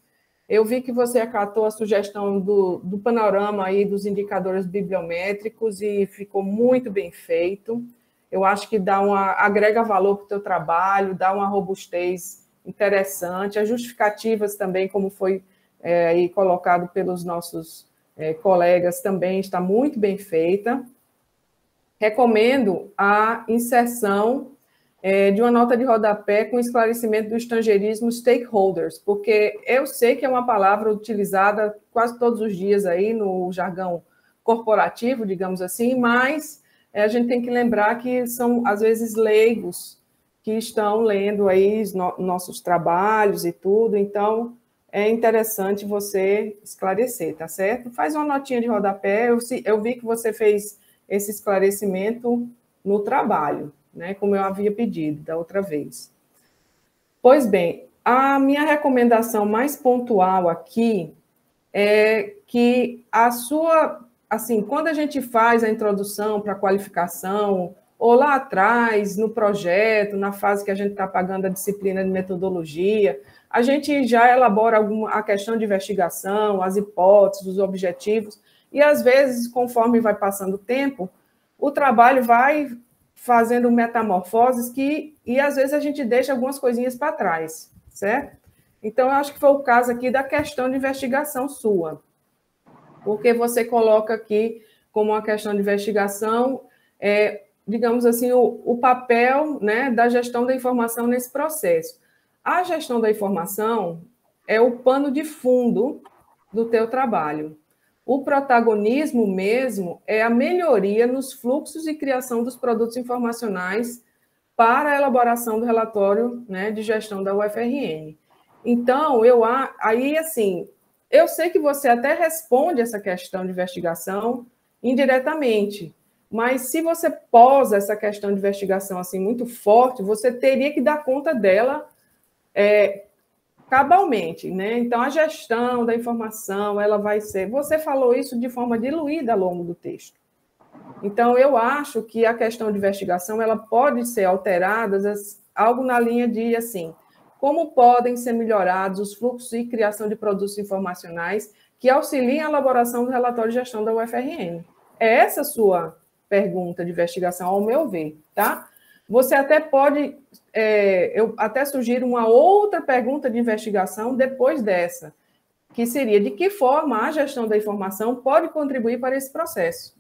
Eu vi que você acatou a sugestão do panorama aí dos indicadores bibliométricos e ficou muito bem feito. Eu acho que agrega valor para o teu trabalho, dá uma robustez interessante. As justificativas também, como foi aí colocado pelos nossos colegas, também está muito bem feita. Recomendo a inserção de uma nota de rodapé com esclarecimento do estrangeirismo stakeholders, porque eu sei que é uma palavra utilizada quase todos os dias aí no jargão corporativo, digamos assim, mas a gente tem que lembrar que são, às vezes, leigos que estão lendo aí nossos trabalhos e tudo, então é interessante você esclarecer, tá certo? Faz uma notinha de rodapé, eu vi que você fez esse esclarecimento no trabalho, né, como eu havia pedido da outra vez. Pois bem, a minha recomendação mais pontual aqui é que assim, quando a gente faz a introdução para a qualificação, ou lá atrás, no projeto, na fase que a gente está pagando a disciplina de metodologia, a gente já elabora a questão de investigação, as hipóteses, os objetivos, e às vezes, conforme vai passando o tempo, o trabalho vai fazendo metamorfoses e às vezes a gente deixa algumas coisinhas para trás, certo? Então, eu acho que foi o caso aqui da questão de investigação sua, porque você coloca aqui como uma questão de investigação, digamos assim, o papel, né, da gestão da informação nesse processo. A gestão da informação é o pano de fundo do teu trabalho. O protagonismo mesmo é a melhoria nos fluxos e criação dos produtos informacionais para a elaboração do relatório, né, de gestão da UFRN. Então, eu sei que você até responde essa questão de investigação indiretamente, mas se você posa essa questão de investigação assim muito forte, você teria que dar conta dela cabalmente, né? Então, a gestão da informação, ela vai ser... Você falou isso de forma diluída ao longo do texto. Então, eu acho que a questão de investigação, ela pode ser alterada, algo na linha de, assim, como podem ser melhorados os fluxos e criação de produtos informacionais que auxiliem a elaboração do relatório de gestão da UFRN. É essa a sua pergunta de investigação, ao meu ver, tá? Você até pode... eu até sugiro uma outra pergunta de investigação depois dessa, que seria de que forma a gestão da informação pode contribuir para esse processo.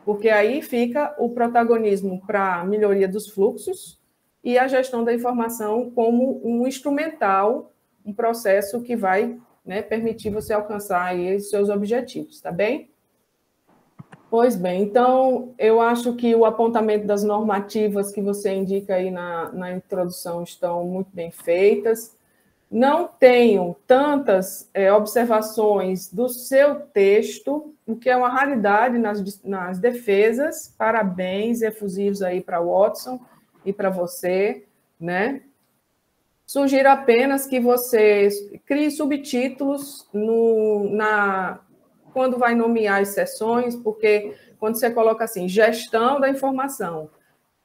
porque aí fica o protagonismo para a melhoria dos fluxos e a gestão da informação como um instrumental, um processo que vai, né, permitir você alcançar aí os seus objetivos, tá bem? Pois bem, então, eu acho que o apontamento das normativas que você indica aí na introdução estão muito bem feitas. Não tenho tantas observações do seu texto, o que é uma raridade nas defesas. Parabéns efusivos aí para Watson e para você, né? Sugiro apenas que você crie subtítulos quando vai nomear as sessões, porque quando você coloca assim, gestão da informação,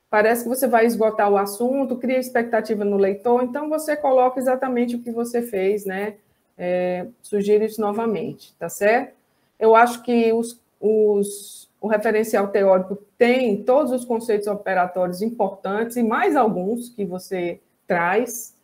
parece que você vai esgotar o assunto, cria expectativa no leitor, então você coloca exatamente o que você fez, né? Sugiro isso novamente, tá certo? Eu acho que o referencial teórico tem todos os conceitos operatórios importantes e mais alguns que você traz.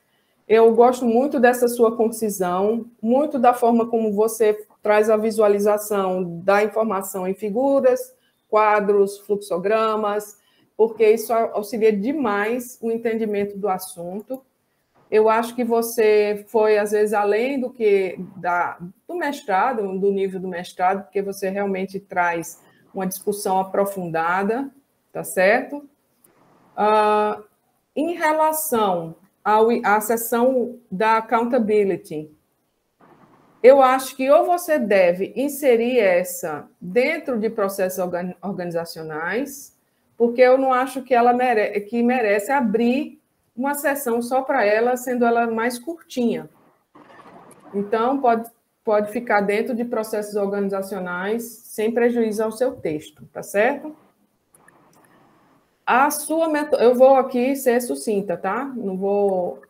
Eu gosto muito dessa sua concisão, muito da forma como você traz a visualização da informação em figuras, quadros, fluxogramas, porque isso auxilia demais o entendimento do assunto. Eu acho que você foi, às vezes, além do mestrado, do nível do mestrado, porque você realmente traz uma discussão aprofundada, tá certo? Em relação à seção da accountability, eu acho que ou você deve inserir essa dentro de processos organizacionais, porque eu não acho que ela merece abrir uma sessão só para ela, sendo ela mais curtinha. Então, pode ficar dentro de processos organizacionais, sem prejuízo ao seu texto, tá certo? Eu vou aqui ser sucinta, tá? Não vou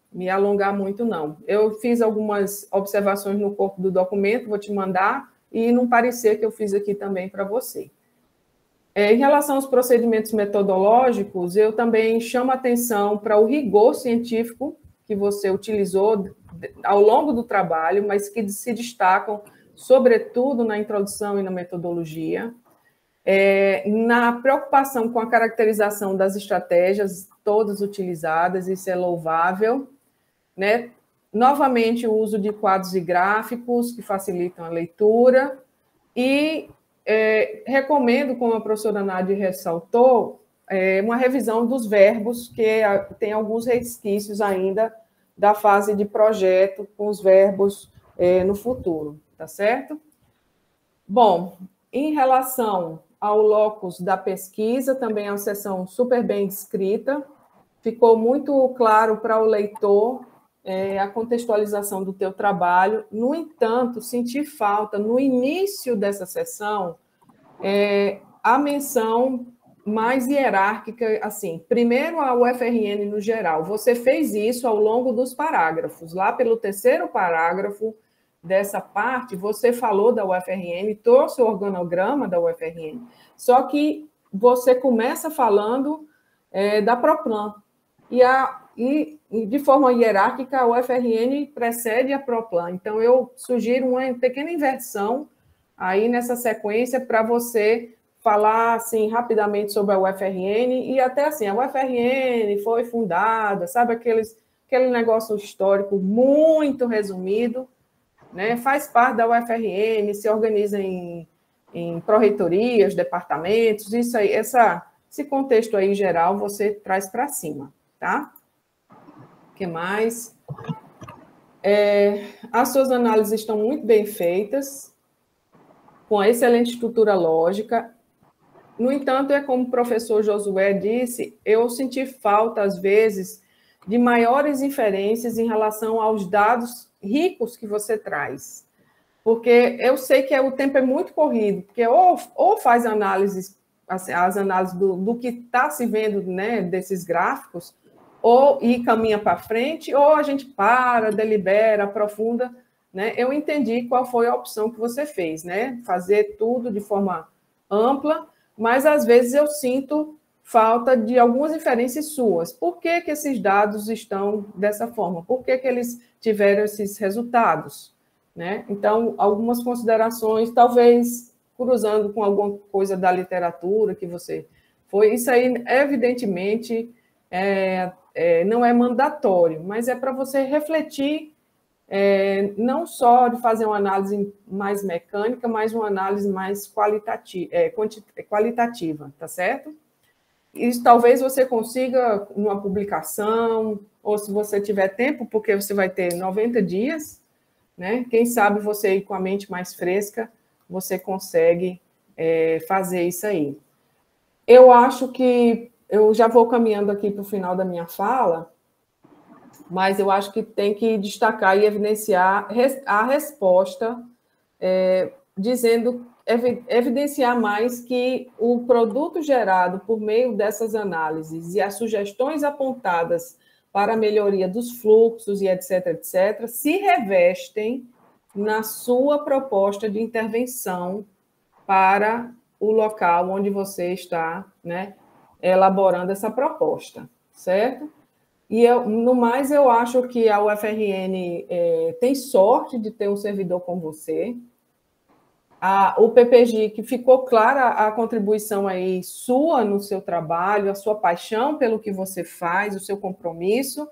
me alongar muito, não. Eu fiz algumas observações no corpo do documento, vou te mandar, e num parecer que eu fiz aqui também para você. Em relação aos procedimentos metodológicos, eu também chamo a atenção para o rigor científico que você utilizou ao longo do trabalho, mas que se destacam, sobretudo, na introdução e na metodologia. Na preocupação com a caracterização das estratégias todas utilizadas, isso é louvável, né? Novamente, o uso de quadros e gráficos que facilitam a leitura e recomendo, como a professora Nádia ressaltou, uma revisão dos verbos, que tem alguns resquícios ainda da fase de projeto com os verbos no futuro, tá certo? Bom, em relação ao locus da pesquisa, também é uma seção super bem descrita, ficou muito claro para o leitor a contextualização do teu trabalho. No entanto, senti falta, no início dessa sessão, a menção mais hierárquica, assim, primeiro a UFRN no geral. Você fez isso ao longo dos parágrafos. Lá pelo terceiro parágrafo dessa parte, você falou da UFRN, trouxe o organograma da UFRN, só que você começa falando da Proplan. E de forma hierárquica, a UFRN precede a Proplan. Então, eu sugiro uma pequena inversão aí nessa sequência para você falar assim, rapidamente sobre a UFRN e até assim, a UFRN foi fundada, sabe, aquele negócio histórico muito resumido, né? Faz parte da UFRN, se organiza em pró-reitorias, departamentos, isso aí, esse contexto aí geral você traz para cima. Tá? O que mais? As suas análises estão muito bem feitas, com excelente estrutura lógica. No entanto, como o professor Josué disse, eu senti falta, às vezes, de maiores inferências em relação aos dados ricos que você traz. Porque eu sei que o tempo é muito corrido, porque ou faz análises, as análises do que está se vendo, né, desses gráficos, e caminha para frente, ou a gente delibera, aprofunda, né? Eu entendi qual foi a opção que você fez, né? Fazer tudo de forma ampla, mas às vezes eu sinto falta de algumas inferências suas. Por que esses dados estão dessa forma? Por que eles tiveram esses resultados? Né? Então, algumas considerações, talvez cruzando com alguma coisa da literatura que você foi. Isso aí, evidentemente, não é mandatório, mas é para você refletir, não só de fazer uma análise mais mecânica, mas uma análise mais qualitativa, tá certo? Isso talvez você consiga numa publicação, ou se você tiver tempo, porque você vai ter 90 dias, né? Quem sabe você ir com a mente mais fresca, você consegue fazer isso aí. Eu acho que eu já vou caminhando aqui para o final da minha fala, mas eu acho que tem que destacar e evidenciar a resposta, evidenciar mais que o produto gerado por meio dessas análises e as sugestões apontadas para a melhoria dos fluxos e etc., se revestem na sua proposta de intervenção para o local onde você está, né, elaborando essa proposta, certo? E, no mais, eu acho que a UFRN tem sorte de ter um servidor como você. O PPG, que ficou clara a contribuição aí sua no seu trabalho, a sua paixão pelo que você faz, o seu compromisso,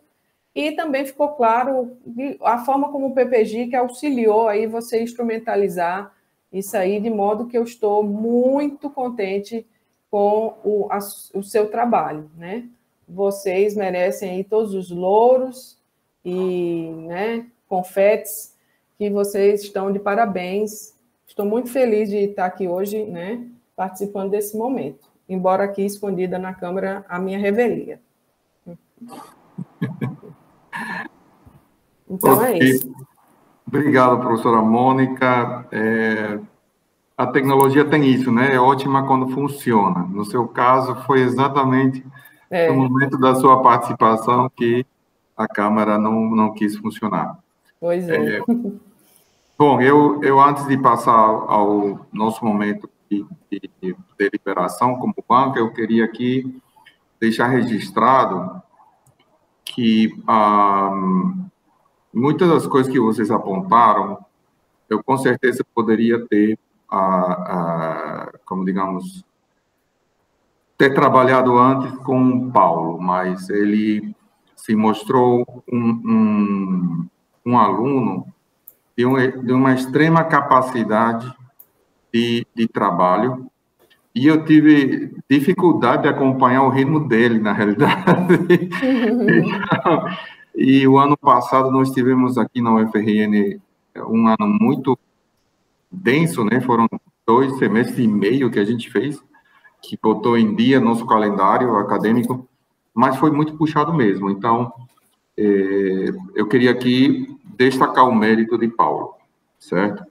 e também ficou claro a forma como o PPG que auxiliou aí você instrumentalizar isso aí, de modo que eu estou muito contente com o seu trabalho, né? Vocês merecem aí todos os louros e, né, confetes, que vocês estão de parabéns. Estou muito feliz de estar aqui hoje, né, participando desse momento, embora aqui escondida na câmera a minha revelia. Então, é isso. Obrigado, professora Mônica. A tecnologia tem isso, né? É ótima quando funciona. No seu caso, foi exatamente no momento da sua participação que a câmera não quis funcionar. Pois é. Bom, eu antes de passar ao nosso momento de deliberação como banca, eu queria aqui deixar registrado que muitas das coisas que vocês apontaram, eu com certeza poderia ter, como digamos, ter trabalhado antes com o Paulo, mas ele se mostrou um aluno de uma extrema capacidade de trabalho, e eu tive dificuldade de acompanhar o ritmo dele, na realidade. E o ano passado nós tivemos aqui na UFRN um ano muito denso, né? Foram 2 semestres e meio que a gente fez, que botou em dia nosso calendário acadêmico, mas foi muito puxado mesmo. Então, eu queria aqui destacar o mérito de Paulo, certo?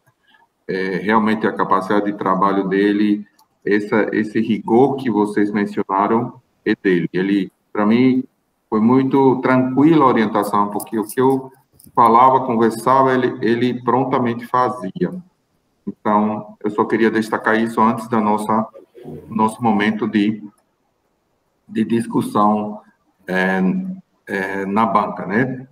Realmente a capacidade de trabalho dele, esse rigor que vocês mencionaram é dele. Ele, para mim, foi muito tranquila a orientação, porque o que eu falava, conversava, ele prontamente fazia. Então, eu só queria destacar isso antes da nosso momento de discussão na banca, né?